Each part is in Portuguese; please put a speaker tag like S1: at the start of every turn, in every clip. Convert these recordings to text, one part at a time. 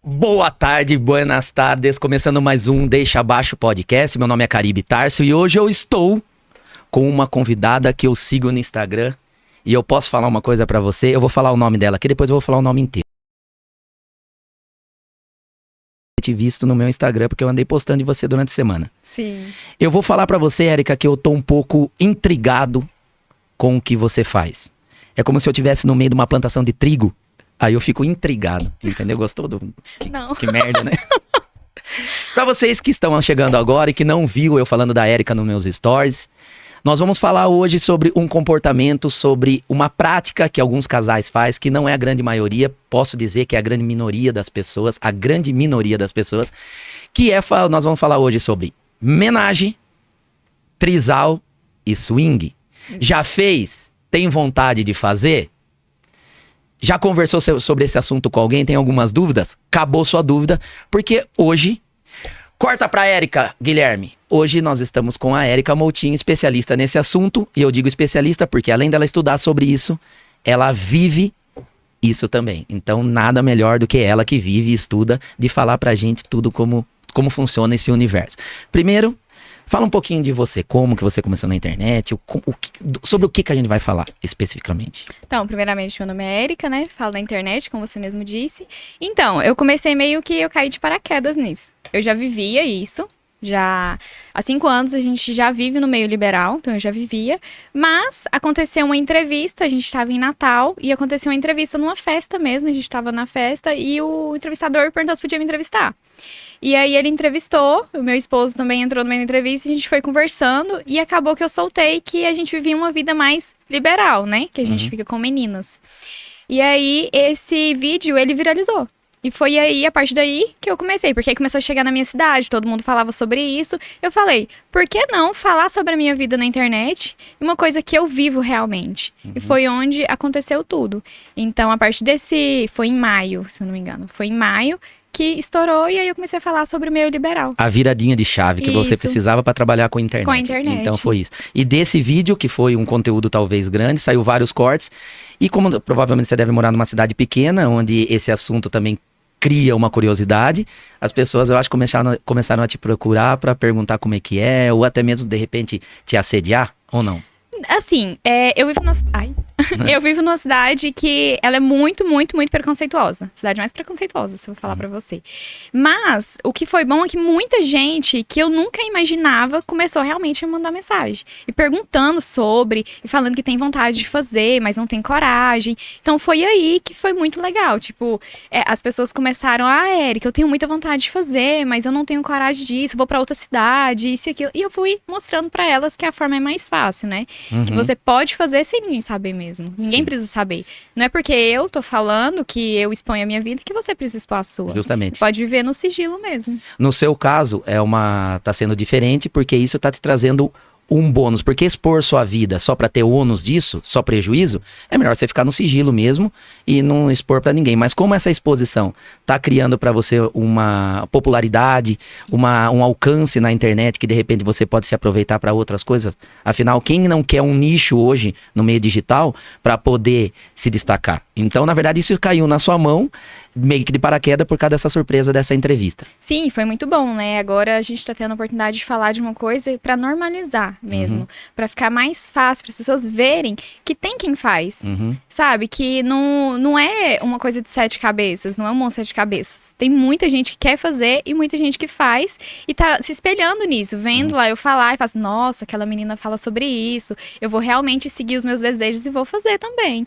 S1: Boa tarde, buenas tardes, começando mais um Deixa Abaixo Podcast. Meu nome é Caribe Tarso e hoje eu estou com uma convidada que eu sigo no Instagram. E eu posso falar uma coisa pra você, eu vou falar o nome dela aqui, depois eu vou falar o nome inteiro. Te visto no meu Instagram porque eu andei postando de você durante a semana.
S2: Sim.
S1: Eu vou falar pra você, Érica, que eu tô um pouco intrigado com o que você faz. É como se eu estivesse no meio de uma plantação de trigo. Aí eu fico intrigado, entendeu? Gostou do...
S2: Não.
S1: Que merda, né? Pra vocês que estão chegando agora e que não viu eu falando da Érica nos meus stories, nós vamos falar hoje sobre um comportamento, sobre uma prática que alguns casais faz, que não é a grande maioria, posso dizer que é a grande minoria das pessoas, que é, nós vamos falar hoje sobre menagem, trisal e swing. Já fez? Tem vontade de fazer? Já conversou sobre esse assunto com alguém? Tem algumas dúvidas? Acabou sua dúvida, porque hoje... Corta pra Érica, Guilherme. Hoje nós estamos com a Érica Moutinho, especialista nesse assunto. E eu digo especialista porque além dela estudar sobre isso, ela vive isso também. Então nada melhor do que ela que vive e estuda de falar pra gente tudo como funciona esse universo. Primeiro, fala um pouquinho de você, como que você começou na internet, sobre o que a gente vai falar especificamente.
S2: Então, primeiramente, meu nome é Érica, né? Falo na internet, como você mesmo disse. Então, eu comecei meio que eu caí de paraquedas nisso. Eu já vivia isso, já há 5 anos a gente já vive no meio liberal, então eu já vivia. Mas aconteceu uma entrevista, a gente estava em Natal, e aconteceu uma entrevista numa festa mesmo, a gente estava na festa, e o entrevistador perguntou se podia me entrevistar. E aí ele entrevistou, o meu esposo também entrou no meio da entrevista, a gente foi conversando e acabou que eu soltei que a gente vivia uma vida mais liberal, né? Que a gente fica com meninas. E aí esse vídeo, ele viralizou. E foi aí, a partir daí, que eu comecei. Porque aí começou a chegar na minha cidade, todo mundo falava sobre isso. Eu falei, por que não falar sobre a minha vida na internet? Uma coisa que eu vivo realmente. E foi onde aconteceu tudo. Então, a partir desse... Foi em maio, se eu não me engano. Foi em maio que estourou e aí eu comecei a falar sobre o meio liberal.
S1: A viradinha de chave que você precisava para trabalhar com a internet.
S2: Com a internet.
S1: Então foi isso. E desse vídeo, que foi um conteúdo talvez grande, saiu vários cortes. E como provavelmente você deve morar numa cidade pequena, onde esse assunto também cria uma curiosidade, as pessoas, eu acho, começaram a te procurar para perguntar como é que é, ou até mesmo, de repente, te assediar, ou não?
S2: Assim, eu vivo numa... Eu vivo numa cidade que ela é muito, muito, muito preconceituosa. Cidade mais preconceituosa, se eu falar pra você. Mas, o que foi bom é que muita gente que eu nunca imaginava começou realmente a mandar mensagem. E perguntando sobre, e falando que tem vontade de fazer, mas não tem coragem. Então, foi aí que foi muito legal. Tipo, as pessoas começaram, Érica, eu tenho muita vontade de fazer, mas eu não tenho coragem disso, vou pra outra cidade, isso e aquilo. E eu fui mostrando pra elas que a forma é mais fácil, né? Que você pode fazer sem ninguém saber mesmo. Ninguém precisa saber. Não é porque eu tô falando que eu exponho a minha vida que você precisa expor a sua.
S1: Justamente.
S2: Você pode viver no sigilo mesmo.
S1: No seu caso, tá sendo diferente porque isso tá te trazendo um bônus. Porque expor sua vida só pra ter ônus disso, só prejuízo, é melhor você ficar no sigilo mesmo e não expor pra ninguém. Mas como essa exposição tá criando pra você uma popularidade, um alcance na internet que de repente você pode se aproveitar pra outras coisas, afinal, quem não quer um nicho hoje no meio digital pra poder se destacar? Então, na verdade, isso caiu na sua mão, meio que de paraquedas por causa dessa surpresa dessa entrevista.
S2: Sim, foi muito bom, né? Agora a gente tá tendo a oportunidade de falar de uma coisa pra normalizar mesmo. Pra ficar mais fácil, para as pessoas verem que tem quem faz. Sabe? Que não é uma coisa de 7 cabeças, não é um monstro de 7 cabeças. Tem muita gente que quer fazer e muita gente que faz e tá se espelhando nisso. Vendo lá eu falar e fala assim, nossa, aquela menina fala sobre isso. Eu vou realmente seguir os meus desejos e vou fazer também.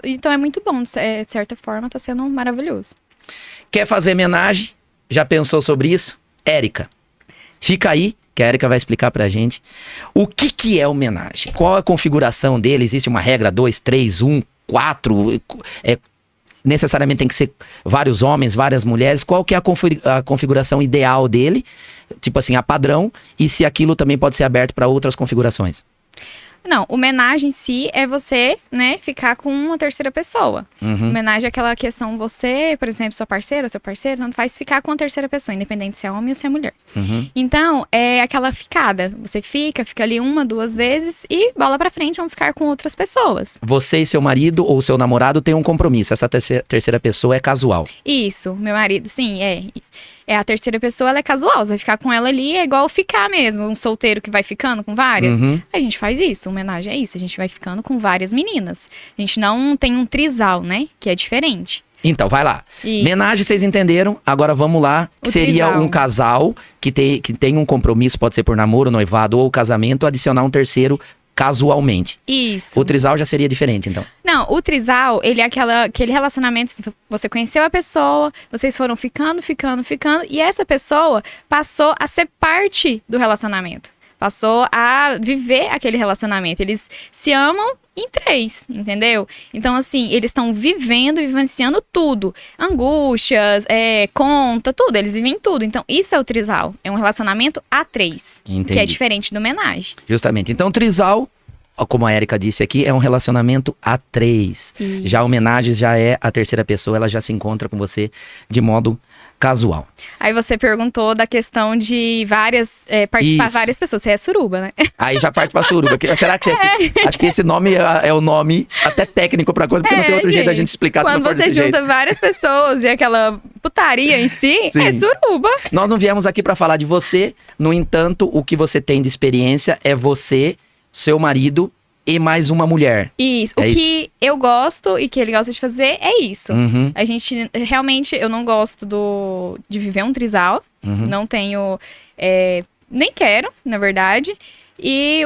S2: Então é muito bom, de certa forma, tá sendo maravilhoso.
S1: Quer fazer homenagem? Já pensou sobre isso? Érica, fica aí, que a Érica vai explicar pra gente o que é homenagem. Qual a configuração dele? Existe uma regra 2, 3, 1, 4? Necessariamente tem que ser vários homens, várias mulheres? Qual que é a configuração ideal dele? Tipo assim, a padrão. E se aquilo também pode ser aberto para outras configurações?
S2: Não, homenagem em si é você, né, ficar com uma terceira pessoa.
S1: Uhum.
S2: Homenagem é aquela questão, você, por exemplo, sua parceira ou seu parceiro, tanto faz ficar com uma terceira pessoa, independente se é homem ou se é mulher.
S1: Uhum.
S2: Então, é aquela ficada. Você fica ali 1, 2 vezes e bola pra frente, vão ficar com outras pessoas.
S1: Você e seu marido ou seu namorado têm um compromisso. Essa terceira pessoa é casual.
S2: Isso, meu marido, sim, é isso. É a terceira pessoa, ela é casual, você vai ficar com ela ali, é igual ficar mesmo, um solteiro que vai ficando com várias.
S1: Uhum.
S2: A gente faz isso, homenagem é isso, a gente vai ficando com várias meninas. A gente não tem um trisal, né, que é diferente.
S1: Então, vai lá.
S2: E-
S1: Menagem, vocês entenderam? Agora vamos lá.
S2: O
S1: Seria
S2: trisal.
S1: um casal que tem um compromisso, pode ser por namoro, noivado ou casamento, adicionar um terceiro casualmente.
S2: Isso.
S1: O trisal já seria diferente, então.
S2: Não, o trisal, ele é aquele relacionamento, assim, você conheceu a pessoa, vocês foram ficando, e essa pessoa passou a ser parte do relacionamento. Passou a viver aquele relacionamento. Eles se amam em 3, entendeu? Então, assim, eles estão vivendo e vivenciando tudo. Angústias, conta, tudo. Eles vivem tudo. Então, isso é o trisal. É um relacionamento a 3.
S1: Entendi.
S2: Que é diferente do homenagem.
S1: Justamente. Então, trisal, ó, como a Érica disse aqui, é um relacionamento a 3.
S2: Isso.
S1: Já homenagens já é a terceira pessoa, ela já se encontra com você de modo casual.
S2: Aí você perguntou da questão de participar
S1: Isso.
S2: várias pessoas. Você é suruba, né?
S1: Aí já parte pra suruba. Será que acho que esse nome é o nome até técnico pra coisa, porque não tem outro jeito da gente explicar se
S2: Quando
S1: não for
S2: você
S1: desse
S2: junta
S1: jeito.
S2: várias pessoas e aquela putaria em si,
S1: Sim.
S2: é suruba.
S1: Nós não viemos aqui pra falar de você, no entanto, o que você tem de experiência é você, seu marido e mais uma mulher.
S2: Isso.
S1: É
S2: O que eu gosto e que ele gosta de fazer é isso.
S1: Uhum,
S2: A gente, realmente, eu não gosto de viver um trisal.
S1: uhum.
S2: Não tenho, nem quero, na verdade. E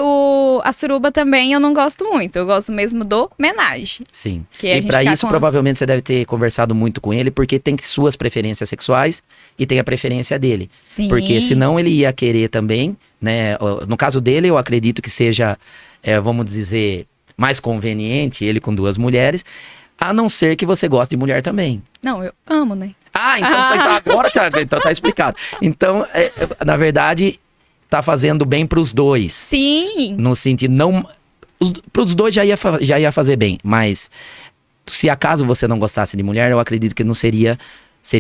S2: a suruba também eu não gosto muito. Eu gosto mesmo do homenagem.
S1: Sim.
S2: Que a
S1: E
S2: gente
S1: pra
S2: ficar
S1: isso,
S2: com-
S1: provavelmente, você deve ter conversado muito com ele, porque tem suas preferências sexuais e tem a preferência dele.
S2: Sim.
S1: Porque senão ele ia querer também, né? No caso dele, eu acredito que seja, vamos dizer, mais conveniente ele com 2 mulheres, a não ser que você goste de mulher também.
S2: Não, eu amo, né?
S1: Ah, então agora então tá explicado. Então, na verdade, tá fazendo bem pros dois.
S2: Sim.
S1: No sentido, não... Pros dois já ia fazer bem, mas se acaso você não gostasse de mulher, eu acredito que não seria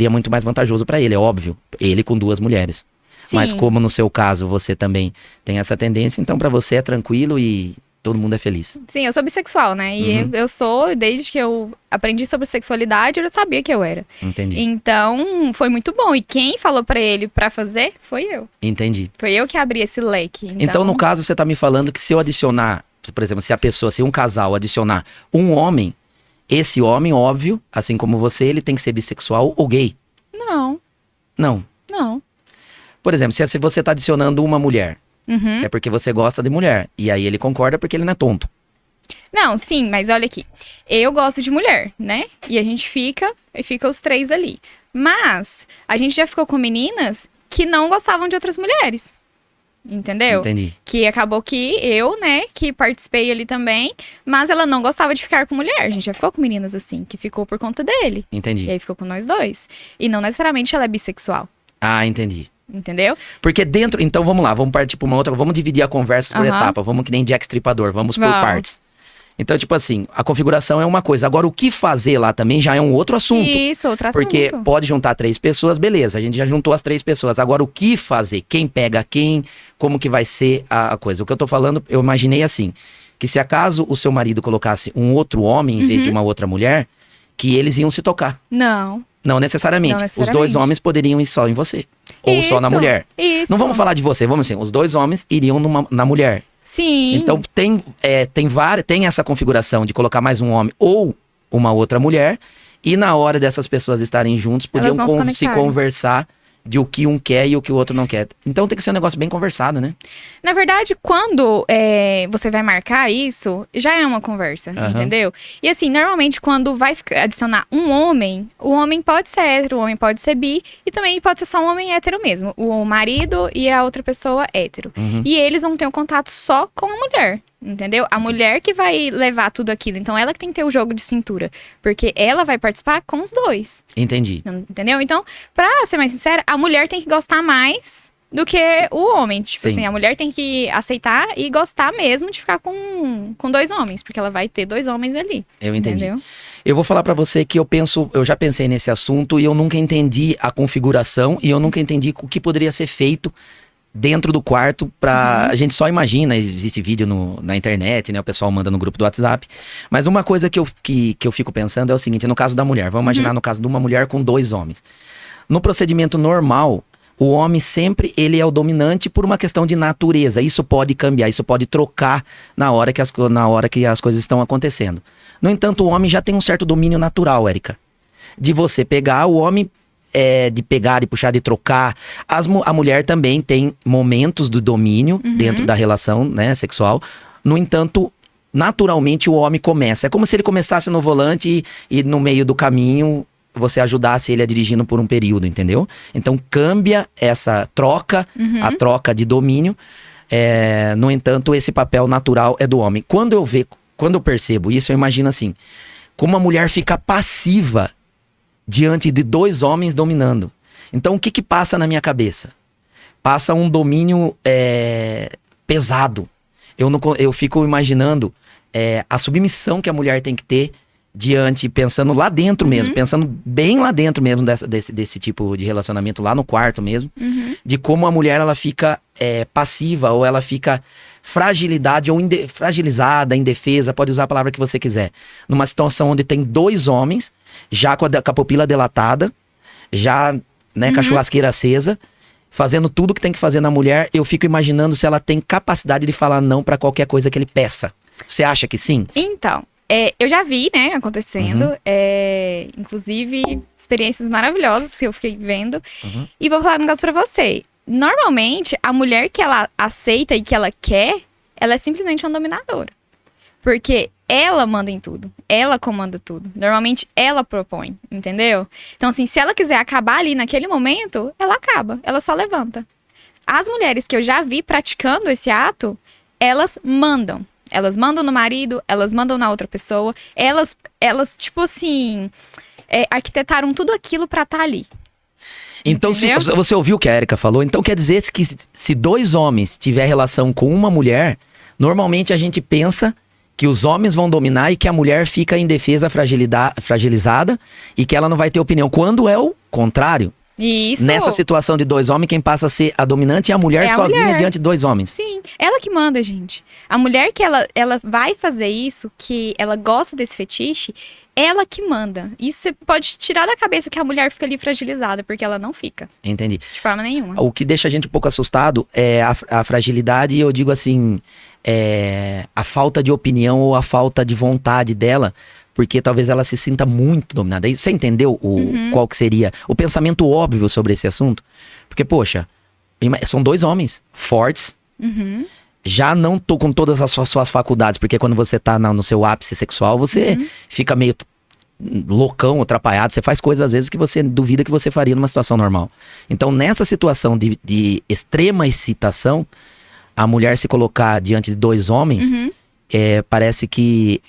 S1: muito mais vantajoso pra ele, é óbvio. Ele com 2 mulheres.
S2: Sim.
S1: Mas como no seu caso você também tem essa tendência, então pra você é tranquilo e todo mundo é feliz.
S2: Sim, eu sou bissexual, né? E
S1: Uhum.
S2: eu sou, desde que eu aprendi sobre sexualidade, eu já sabia que eu era.
S1: Entendi.
S2: Então, foi muito bom. E quem falou pra ele pra fazer, foi eu.
S1: Entendi.
S2: Foi eu que abri esse leque.
S1: Então, no caso, você tá me falando que se eu adicionar, por exemplo, se um casal adicionar um homem, esse homem, óbvio, assim como você, ele tem que ser bissexual ou gay.
S2: Não,
S1: Não.
S2: não.
S1: Por exemplo, se você tá adicionando uma mulher,
S2: Uhum.
S1: é porque você gosta de mulher. E aí ele concorda porque ele não é tonto.
S2: Não, sim, mas olha aqui. Eu gosto de mulher, né? E a gente fica os 3 ali. Mas a gente já ficou com meninas que não gostavam de outras mulheres. Entendeu?
S1: Entendi.
S2: Que acabou que eu, né, que participei ali também, mas ela não gostava de ficar com mulher. A gente já ficou com meninas assim, que ficou por conta dele.
S1: Entendi.
S2: E aí ficou com nós 2. E não necessariamente ela é bissexual,
S1: Ah, entendi.
S2: entendeu?
S1: Porque dentro. Então vamos lá, vamos partir pra uma outra. Vamos dividir a conversa por
S2: Aham.
S1: etapa. Vamos que nem Jack Stripador, vamos por
S2: Vamos.
S1: partes. Então, tipo assim, a configuração é uma coisa. Agora, o que fazer lá também já é um outro assunto.
S2: Isso, outro assunto.
S1: Porque pode juntar 3 pessoas, beleza, a gente já juntou as 3 pessoas. Agora, o que fazer? Quem pega quem? Como que vai ser a coisa? O que eu tô falando, eu imaginei assim, que se acaso o seu marido colocasse um outro homem em vez de uma outra mulher, que eles iam se tocar.
S2: Não.
S1: Não necessariamente.
S2: Não
S1: Os 2
S2: necessariamente.
S1: homens poderiam ir só em você. Ou só na
S2: Isso,
S1: mulher.
S2: Isso.
S1: Não vamos falar de você, vamos assim, os 2 homens iriam na mulher.
S2: Sim.
S1: Então tem essa configuração de colocar mais um homem ou uma outra mulher, e na hora dessas pessoas estarem juntos, podiam
S2: Elas não se
S1: se
S2: conectarem.
S1: conversar de o que um quer e o que o outro não quer. Então tem que ser um negócio bem conversado, né?
S2: Na verdade, quando você vai marcar isso, já é uma conversa,
S1: Aham.
S2: entendeu? E assim, normalmente quando vai adicionar um homem, o homem pode ser hétero, o homem pode ser bi, e também pode ser só um homem hétero mesmo. O marido e a outra pessoa hétero.
S1: Uhum.
S2: E eles vão ter um contato só com a mulher. Entendeu? A mulher que vai levar tudo aquilo. Então, ela que tem que ter o jogo de cintura. Porque ela vai participar com os 2.
S1: Entendi.
S2: Entendeu? Então, pra ser mais sincera, a mulher tem que gostar mais do que o homem. Tipo
S1: Sim.
S2: assim, a mulher tem que aceitar e gostar mesmo de ficar com 2 homens, porque ela vai ter 2 homens ali.
S1: Eu entendi.
S2: Entendeu?
S1: Eu vou falar pra você que eu já pensei nesse assunto e eu nunca entendi a configuração e eu nunca entendi o que poderia ser feito dentro do quarto pra... A gente só imagina, existe vídeo na internet, né? O pessoal manda no grupo do WhatsApp. Mas uma coisa que eu fico pensando é o seguinte, no caso da mulher, vamos imaginar no caso de uma mulher com 2 homens. No procedimento normal, o homem sempre ele é o dominante por uma questão de natureza. Isso pode cambiar, isso pode trocar na hora que as coisas estão acontecendo. No entanto, o homem já tem um certo domínio natural, Érica. De você pegar o homem, de pegar, de puxar, de trocar. A mulher também tem momentos do domínio dentro da relação, né, sexual. No entanto, naturalmente o homem começa. É como se ele começasse no volante e no meio do caminho você ajudasse ele a dirigindo por um período, entendeu? Então cambia essa troca, a troca de domínio. No entanto, esse papel natural é do homem. Quando eu percebo isso, eu imagino assim, como a mulher fica passiva diante de 2 homens dominando. Então o que passa na minha cabeça? Passa um domínio pesado. Eu fico imaginando a submissão que a mulher tem que ter diante, pensando lá dentro mesmo, pensando bem lá dentro mesmo desse tipo de relacionamento, lá no quarto mesmo, de como a mulher ela fica passiva ou ela fica fragilizada, indefesa, pode usar a palavra que você quiser. Numa situação onde tem 2 homens, já com a pupila dilatada, já com a churrasqueira acesa, fazendo tudo que tem que fazer na mulher, eu fico imaginando se ela tem capacidade de falar não pra qualquer coisa que ele peça. Você acha que sim?
S2: Então, eu já vi, né, acontecendo. Inclusive, experiências maravilhosas que eu fiquei vendo. E vou falar um negócio pra você. Normalmente, a mulher que ela aceita e que ela quer, ela é simplesmente uma dominadora. Porque ela manda em tudo. Ela comanda tudo. Normalmente, ela propõe, entendeu? Então, assim, se ela quiser acabar ali naquele momento, ela acaba. Ela só levanta. As mulheres que eu já vi praticando esse ato, elas mandam. Elas mandam no marido, elas mandam na outra pessoa. Elas tipo assim, arquitetaram tudo aquilo pra estar ali.
S1: Então, se você ouviu o que a Érica falou, então quer dizer que se 2 homens tiver relação com uma mulher, normalmente a gente pensa que os homens vão dominar e que a mulher fica indefesa, fragilizada e que ela não vai ter opinião. Quando é o contrário.
S2: Isso.
S1: Nessa situação de 2 homens, quem passa a ser a dominante é a mulher sozinha diante de 2 homens.
S2: Sim, ela que manda, gente. A mulher que ela vai fazer isso, que ela gosta desse fetiche, ela que manda. Isso você pode tirar da cabeça que a mulher fica ali fragilizada, porque ela não fica.
S1: Entendi.
S2: De forma nenhuma.
S1: O que deixa a gente um pouco assustado é a fragilidade, eu digo assim, a falta de opinião ou a falta de vontade dela, porque talvez ela se sinta muito dominada. Você entendeu qual que seria o pensamento óbvio sobre esse assunto? Porque, poxa, são 2 homens fortes, já não tô com todas as suas faculdades, porque quando você tá no seu ápice sexual, você fica meio loucão, atrapalhado, você faz coisas às vezes que você duvida que você faria numa situação normal. Então, nessa situação de extrema excitação, a mulher se colocar diante de 2 homens, parece que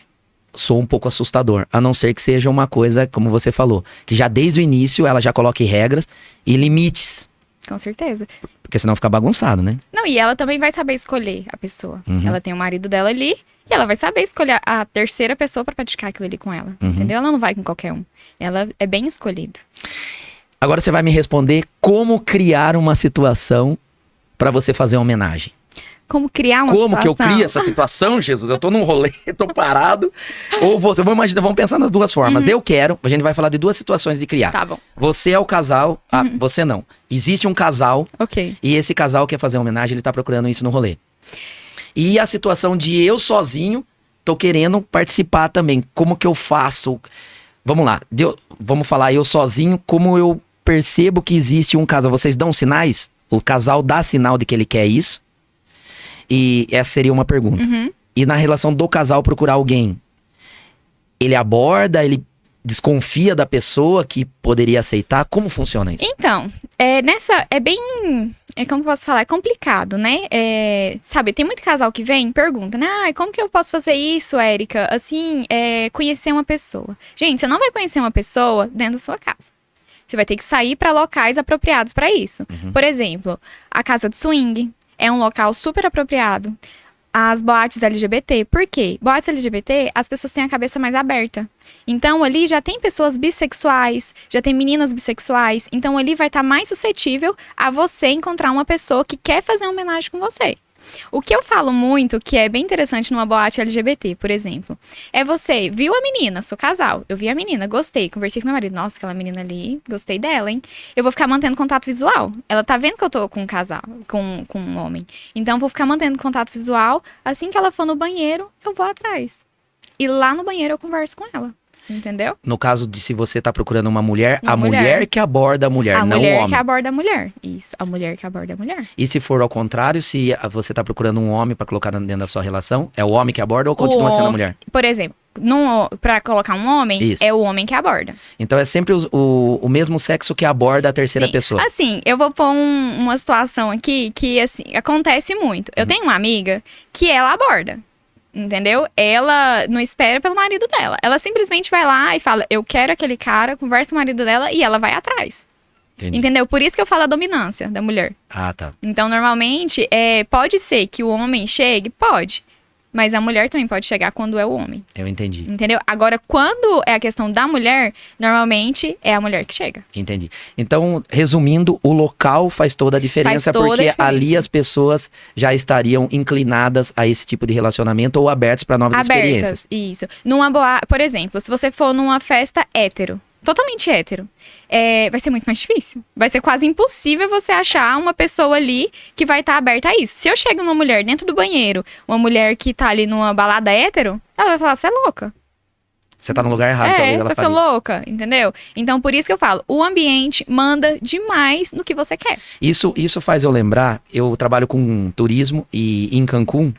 S1: sou um pouco assustador, a não ser que seja uma coisa, como você falou, que já desde o início ela já coloque regras e limites.
S2: Com certeza.
S1: Porque senão fica bagunçado, né?
S2: Não, e ela também vai saber escolher a pessoa. Ela tem o marido dela ali e ela vai saber escolher a terceira pessoa pra praticar aquilo ali com ela. Entendeu? Ela não vai com qualquer um. Ela é bem escolhida.
S1: Agora você vai me responder como criar uma situação pra você fazer uma homenagem.
S2: Como criar uma situação?
S1: Como que eu crio essa situação, Jesus? Eu tô num rolê, tô parado. Ou vamos pensar nas 2 formas. A gente vai falar de 2 situações de criar.
S2: Tá bom.
S1: Você é o casal, você não. Existe um casal, e esse casal quer fazer uma homenagem, ele tá procurando isso no rolê. E a situação de eu sozinho, tô querendo participar também. Como que eu faço? Vamos lá, vamos falar eu sozinho, como eu percebo que existe um casal. Vocês dão sinais? O casal dá sinal de que ele quer isso? E essa seria uma pergunta. E na relação do casal procurar alguém, ele aborda, ele desconfia da pessoa que poderia aceitar? Como funciona isso?
S2: Então, como eu posso falar? É complicado, né? Sabe, tem muito casal que vem e pergunta, né? Como que eu posso fazer isso, Érica? Assim, conhecer uma pessoa. Gente, você não vai conhecer uma pessoa dentro da sua casa. Você vai ter que sair para locais apropriados para isso. Por exemplo, a casa de swing é um local super apropriado. As boates LGBT. Por quê? Boates LGBT, as pessoas têm a cabeça mais aberta. Então, ali já tem pessoas bissexuais, já tem meninas bissexuais. Então, ali vai estar mais suscetível a você encontrar uma pessoa que quer fazer uma homenagem com você. O que eu falo muito, que é bem interessante numa boate LGBT, por exemplo, é você viu a menina, sou casal, eu vi a menina, gostei, conversei com meu marido, nossa, aquela menina ali, gostei dela, hein? Eu vou ficar mantendo contato visual. Ela tá vendo que eu tô com um casal, com um homem. Então, eu vou ficar mantendo contato visual. Assim que ela for no banheiro, eu vou atrás. E lá no banheiro eu converso com ela. Entendeu?
S1: No caso de se você tá procurando uma mulher,
S2: Uma
S1: a mulher que aborda a mulher,
S2: A
S1: não o
S2: mulher
S1: homem.
S2: que aborda a mulher. Isso, a mulher que aborda a mulher.
S1: E se for ao contrário, se você tá procurando um homem pra colocar dentro da sua relação, é o homem que aborda ou continua sendo a mulher?
S2: Por exemplo, pra colocar um homem,
S1: Isso.
S2: é o homem que aborda.
S1: Então é sempre o mesmo sexo que aborda a terceira
S2: Sim.
S1: pessoa.
S2: Assim, eu vou pôr uma situação aqui que, assim, acontece muito. Eu tenho uma amiga que ela aborda. Entendeu? Ela não espera pelo marido dela. Ela simplesmente vai lá e fala, eu quero aquele cara, conversa com o marido dela e ela vai atrás.
S1: Entendi.
S2: Entendeu? Por isso que eu falo a dominância da mulher.
S1: Ah, tá.
S2: Então, normalmente, pode ser que o homem chegue? Pode. Mas a mulher também pode chegar quando é o homem.
S1: Eu entendi.
S2: Entendeu? Agora, quando é a questão da mulher, normalmente é a mulher que chega.
S1: Entendi. Então, resumindo, o local faz toda a diferença,
S2: Faz toda a
S1: porque
S2: diferença.
S1: ali as pessoas já estariam inclinadas a esse tipo de relacionamento ou abertas para novas experiências.
S2: Isso. Numa boa, por exemplo, se você for numa festa hétero, totalmente hétero, vai ser muito mais difícil. Vai ser quase impossível você achar uma pessoa ali que vai estar aberta a isso. Se eu chego numa mulher dentro do banheiro, uma mulher que tá ali numa balada hétero, ela vai falar, você é louca.
S1: Você tá no lugar errado, talvez ela
S2: você
S1: fale
S2: fica
S1: isso.
S2: louca, entendeu? Então, por isso que eu falo, o ambiente manda demais no que você quer.
S1: Isso faz eu lembrar, eu trabalho com turismo e em Cancún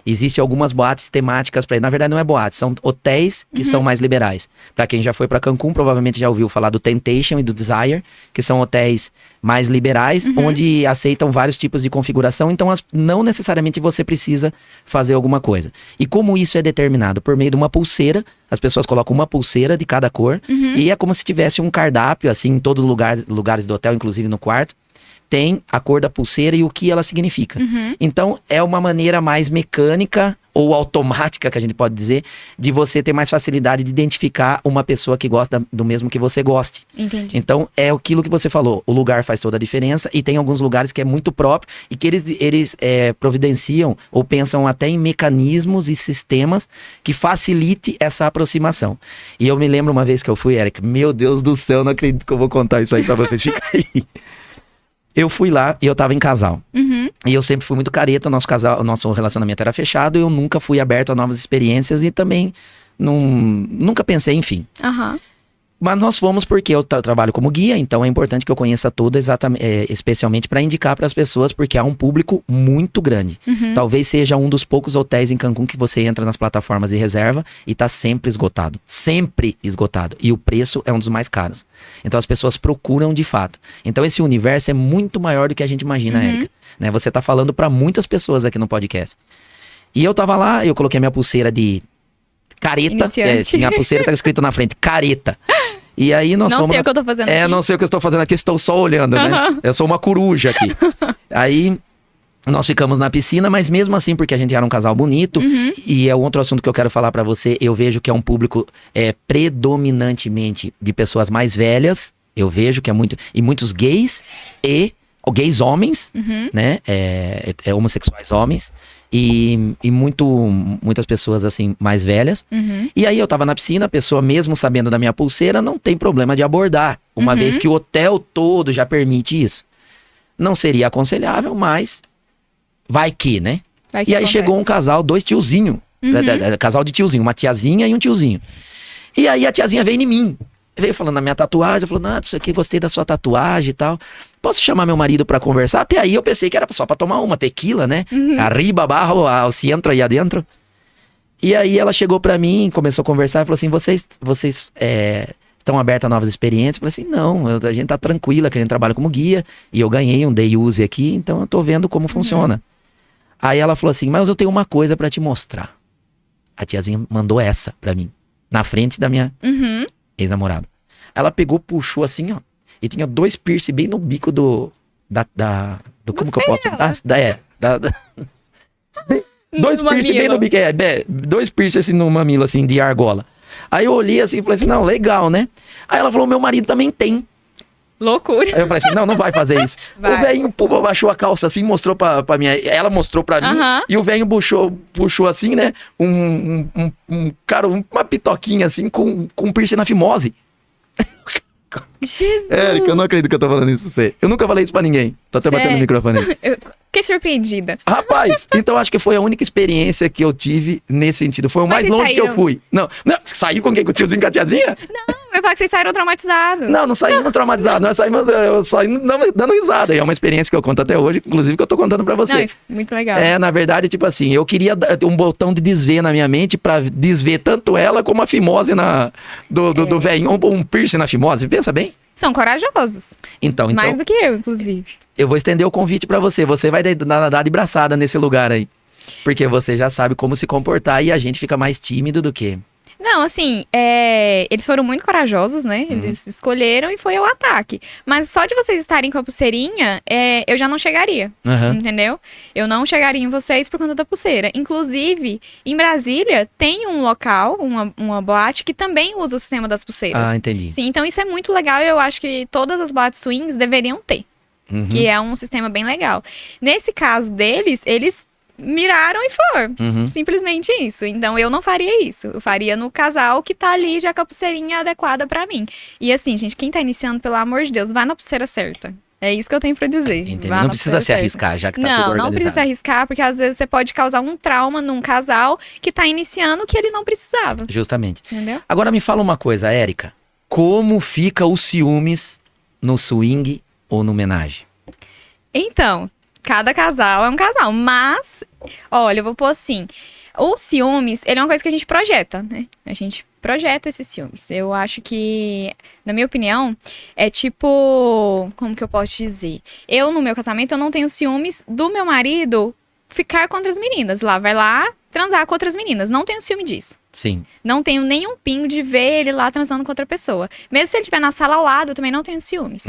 S1: existem algumas boates temáticas para ir. Na verdade não é boates, são hotéis que são mais liberais. Para quem já foi para Cancún, provavelmente já ouviu falar do Temptation e do Desire, que são hotéis mais liberais, onde aceitam vários tipos de configuração, então não necessariamente você precisa fazer alguma coisa. E como isso é determinado? Por meio de uma pulseira, as pessoas colocam uma pulseira de cada cor, e é como se tivesse um cardápio, assim, em todos os lugares do hotel, inclusive no quarto, tem a cor da pulseira e o que ela significa. Então, é uma maneira mais mecânica ou automática, que a gente pode dizer, de você ter mais facilidade de identificar uma pessoa que gosta do mesmo que você goste.
S2: Entendi.
S1: Então, é aquilo que você falou, o lugar faz toda a diferença e tem alguns lugares que é muito próprio e que eles providenciam ou pensam até em mecanismos e sistemas que facilite essa aproximação. E eu me lembro uma vez que eu fui, Eric, meu Deus do céu, não acredito que eu vou contar isso aí pra vocês, fica aí. Eu fui lá e eu tava em casal. E eu sempre fui muito careta, o nosso relacionamento era fechado, eu nunca fui aberto a novas experiências e também nunca pensei, enfim.
S2: Aham.
S1: Mas nós fomos porque eu trabalho como guia, então é importante que eu conheça tudo especialmente para indicar para as pessoas, porque há um público muito grande. Talvez seja um dos poucos hotéis em Cancún que você entra nas plataformas de reserva e tá sempre esgotado. Sempre esgotado. E o preço é um dos mais caros. Então as pessoas procuram de fato. Então esse universo é muito maior do que a gente imagina, Érica. Né? Você tá falando para muitas pessoas aqui no podcast. E eu tava lá, eu coloquei minha pulseira de careta.
S2: Iniciante.
S1: Tinha a pulseira, tá escrito na frente, careta. E aí nós
S2: Não
S1: fomos...
S2: sei o que eu tô fazendo aqui.
S1: não sei o que eu estou fazendo aqui, estou só olhando, né? Eu sou uma coruja aqui. Aí nós ficamos na piscina, mas mesmo assim, porque a gente era um casal bonito, e é outro assunto que eu quero falar pra você, eu vejo que é um público predominantemente de pessoas mais velhas, eu vejo que é muito... E muitos gays e... gays homens, né? Homossexuais homens. E muitas pessoas, assim, mais velhas. E aí eu tava na piscina, a pessoa, mesmo sabendo da minha pulseira, não tem problema de abordar. Uma vez que o hotel todo já permite isso. Não seria aconselhável, mas vai que, né?
S2: Vai que
S1: E aí
S2: acontece.
S1: chegou um casal, dois tiozinhos. Casal de tiozinho, uma tiazinha e um tiozinho. E aí a tiazinha veio em mim. Veio falando da minha tatuagem, falou, isso aqui, gostei da sua tatuagem e tal. Posso chamar meu marido pra conversar? Até aí eu pensei que era só pra tomar uma tequila, né? Arriba, abaixo, ao centro e adentro. E aí ela chegou pra mim, começou a conversar e falou assim, vocês estão abertos a novas experiências? Eu falei assim, não, a gente tá tranquila, que a gente trabalha como guia. E eu ganhei um day use aqui, então eu tô vendo como funciona. Aí ela falou assim, mas eu tenho uma coisa pra te mostrar. A tiazinha mandou essa pra mim, na frente da minha... ex-namorado. Ela pegou, puxou assim, ó. e tinha 2 piercing bem no bico do como que eu posso... Dois piercing bem no bico, 2 piercing assim no mamilo, assim, de argola. Aí eu olhei assim e falei assim, não, legal, né? Aí ela falou, meu marido também tem.
S2: Loucura.
S1: Aí eu falei assim, não vai fazer isso.
S2: Vai.
S1: O velhinho baixou a calça assim, mostrou pra minha... Ela mostrou pra mim, e o velhinho puxou assim, né? Cara, uma pitoquinha assim, com piercing na fimose.
S2: Jesus.
S1: Érica, eu não acredito que eu tô falando isso pra você. Eu nunca falei isso pra ninguém. Tô até batendo no microfone aí.
S2: Eu fiquei surpreendida.
S1: Rapaz, então acho que foi a única experiência que eu tive nesse sentido. Foi o mais longe que eu fui. Não, saiu com quem? Com o tiozinho com a tiazinha?
S2: Não, eu falo que vocês saíram traumatizados.
S1: Não saímos traumatizados. Nós saímos dando risada. E é uma experiência que eu conto até hoje, inclusive que eu tô contando pra você.
S2: Não, muito legal.
S1: Na verdade, tipo assim, eu queria um botão de desver na minha mente pra desver tanto ela como a fimose do velhinho. Um piercing na fimose, pensa bem.
S2: São corajosos.
S1: Então,
S2: mais do que eu, inclusive.
S1: Eu vou estender o convite pra você. Você vai dar de braçada nesse lugar aí. Porque você já sabe como se comportar e a gente fica mais tímido do que...
S2: Não, assim, eles foram muito corajosos, né? Eles escolheram e foi o ataque. Mas só de vocês estarem com a pulseirinha, eu já não chegaria, entendeu? Eu não chegaria em vocês por conta da pulseira. Inclusive, em Brasília, tem um local, uma boate, que também usa o sistema das pulseiras.
S1: Ah, entendi.
S2: Sim, então isso é muito legal e eu acho que todas as boates swings deveriam ter. Que é um sistema bem legal. Nesse caso deles, eles... miraram e foram. Simplesmente isso. Então, eu não faria isso. Eu faria no casal que tá ali já com a pulseirinha adequada pra mim. E assim, gente, quem tá iniciando, pelo amor de Deus, vai na pulseira certa. É isso que eu tenho pra dizer.
S1: Entendi. Não precisa se arriscar, já que tá tudo organizado. Não
S2: precisa se arriscar, porque às vezes você pode causar um trauma num casal que tá iniciando que ele não precisava.
S1: Justamente.
S2: Entendeu?
S1: Agora me fala uma coisa, Érica. Como fica os ciúmes no swing ou no homenagem?
S2: Então... cada casal é um casal, mas, olha, eu vou pôr assim, o ciúmes, ele é uma coisa que a gente projeta, né? A gente projeta esses ciúmes. Eu acho que, na minha opinião, é tipo, como que eu posso dizer? Eu, no meu casamento, eu não tenho ciúmes do meu marido ficar com outras meninas. Vai lá transar com outras meninas. Não tenho ciúme disso.
S1: Sim.
S2: Não tenho nenhum pingo de ver ele lá transando com outra pessoa. Mesmo se ele estiver na sala ao lado, eu também não tenho ciúmes.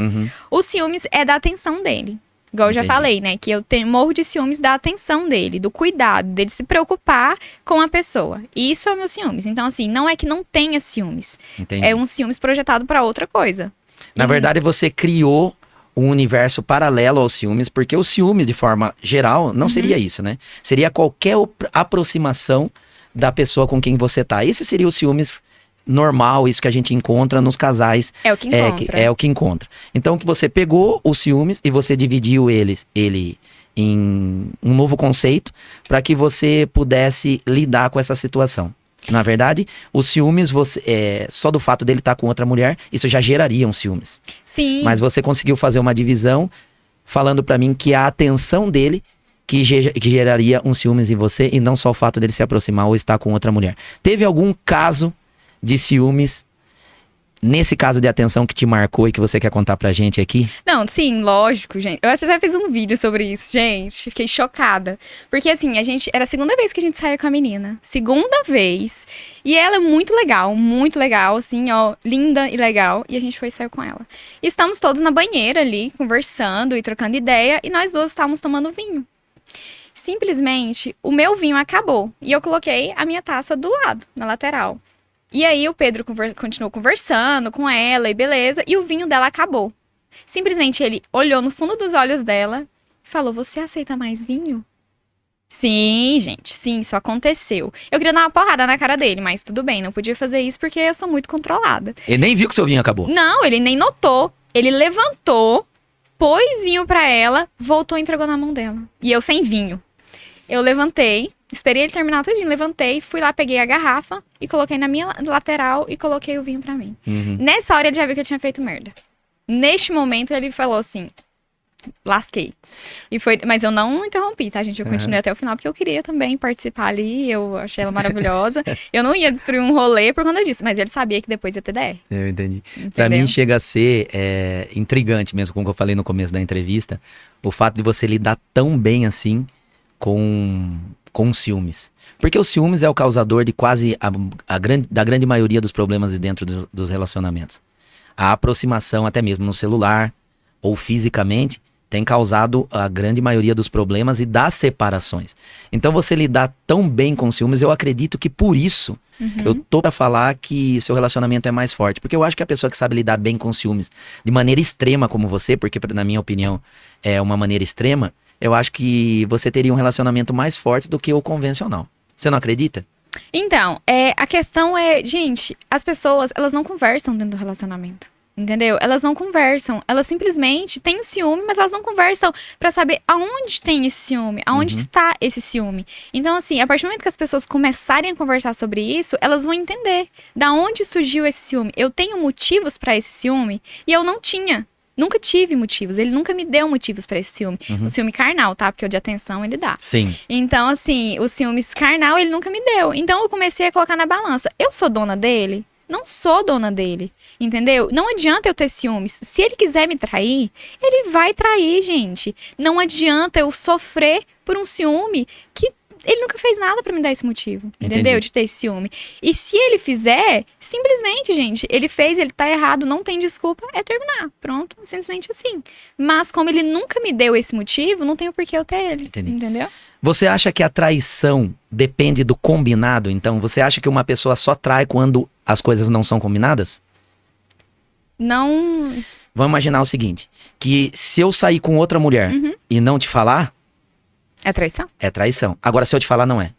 S2: O ciúmes é da atenção dele. Igual eu já falei, né? Que eu morro de ciúmes da atenção dele, do cuidado, dele se preocupar com a pessoa. E isso é o meu ciúmes. Então, assim, não é que não tenha ciúmes.
S1: Entendi.
S2: É um ciúmes projetado pra outra coisa.
S1: Na verdade, você criou um universo paralelo aos ciúmes, porque o ciúmes, de forma geral, não seria isso, né? Seria qualquer aproximação da pessoa com quem você tá. Esse seria o ciúmes normal, isso que a gente encontra nos casais.
S2: É o que encontra.
S1: É o que encontra. Então, que você pegou os ciúmes e você dividiu ele em um novo conceito para que você pudesse lidar com essa situação. Na verdade, os ciúmes, só do fato dele estar com outra mulher, isso já geraria um ciúmes.
S2: Sim.
S1: Mas você conseguiu fazer uma divisão falando para mim que a atenção dele que geraria um ciúmes em você e não só o fato dele se aproximar ou estar com outra mulher. Teve algum caso de ciúmes, nesse caso de atenção que te marcou e que você quer contar pra gente aqui?
S2: Não, sim, lógico, gente. Eu até fiz um vídeo sobre isso, gente. Fiquei chocada. Porque, assim, era a segunda vez que a gente saía com a menina. Segunda vez. E ela é muito legal, assim, ó, linda e legal. E a gente foi e saiu com ela. E estamos todos na banheira ali, conversando e trocando ideia. E nós duas estávamos tomando vinho. Simplesmente, o meu vinho acabou. E eu coloquei a minha taça do lado, na lateral. E aí o Pedro continuou conversando com ela e beleza, e o vinho dela acabou. Simplesmente ele olhou no fundo dos olhos dela e falou, você aceita mais vinho? Sim, gente, sim, isso aconteceu. Eu queria dar uma porrada na cara dele, mas tudo bem, não podia fazer isso porque eu sou muito controlada.
S1: Ele nem viu que seu vinho acabou?
S2: Não, ele nem notou. Ele levantou, pôs vinho pra ela, voltou e entregou na mão dela. E eu sem vinho. Eu levantei, esperei ele terminar tudinho, levantei, fui lá, peguei a garrafa e coloquei na minha lateral e coloquei o vinho pra mim. Nessa hora ele já viu que eu tinha feito merda. Neste momento ele falou assim, lasquei. Mas eu não interrompi, tá, gente? Eu continuei até o final porque eu queria também participar ali, eu achei ela maravilhosa. Eu não ia destruir um rolê por conta disso, mas ele sabia que depois ia ter DR.
S1: Eu entendi.
S2: Entendeu?
S1: Pra mim chega a ser intrigante mesmo, como eu falei no começo da entrevista, o fato de você lidar tão bem assim com ciúmes. Porque o ciúmes é o causador de quase da grande maioria dos problemas dentro dos relacionamentos. A aproximação, até mesmo no celular ou fisicamente, tem causado a grande maioria dos problemas e das separações. Então, você lidar tão bem com ciúmes, eu acredito que por isso eu tô pra falar que seu relacionamento é mais forte. Porque eu acho que a pessoa que sabe lidar bem com ciúmes de maneira extrema como você, porque na minha opinião é uma maneira extrema, eu acho que você teria um relacionamento mais forte do que o convencional. Você não acredita?
S2: Então, a questão é, gente, as pessoas, elas não conversam dentro do relacionamento. Entendeu? Elas não conversam. Elas simplesmente têm o ciúme, mas elas não conversam pra saber aonde tem esse ciúme, aonde está esse ciúme. Então, assim, a partir do momento que as pessoas começarem a conversar sobre isso, elas vão entender da onde surgiu esse ciúme. Eu tenho motivos pra esse ciúme e eu não tinha. Nunca tive motivos. Ele nunca me deu motivos pra esse ciúme. O ciúme carnal, tá? Porque o de atenção ele dá.
S1: Sim.
S2: Então, assim, o ciúme carnal ele nunca me deu. Então, eu comecei a colocar na balança. Eu sou dona dele? Não sou dona dele, entendeu? Não adianta eu ter ciúmes. Se ele quiser me trair, ele vai trair, gente. Não adianta eu sofrer por um ciúme que ele nunca fez nada pra me dar esse motivo, entendeu? De ter esse ciúme. E se ele fizer, simplesmente, gente, ele fez, ele tá errado, não tem desculpa, é terminar. Pronto, simplesmente assim. Mas como ele nunca me deu esse motivo, não tem por que eu ter ele, entendeu?
S1: Você acha que a traição depende do combinado? Então, você acha que uma pessoa só trai quando as coisas não são combinadas?
S2: Não.
S1: Vamos imaginar o seguinte, que se eu sair com outra mulher e não te falar,
S2: É traição?
S1: é traição. Agora, se eu te falar, não é.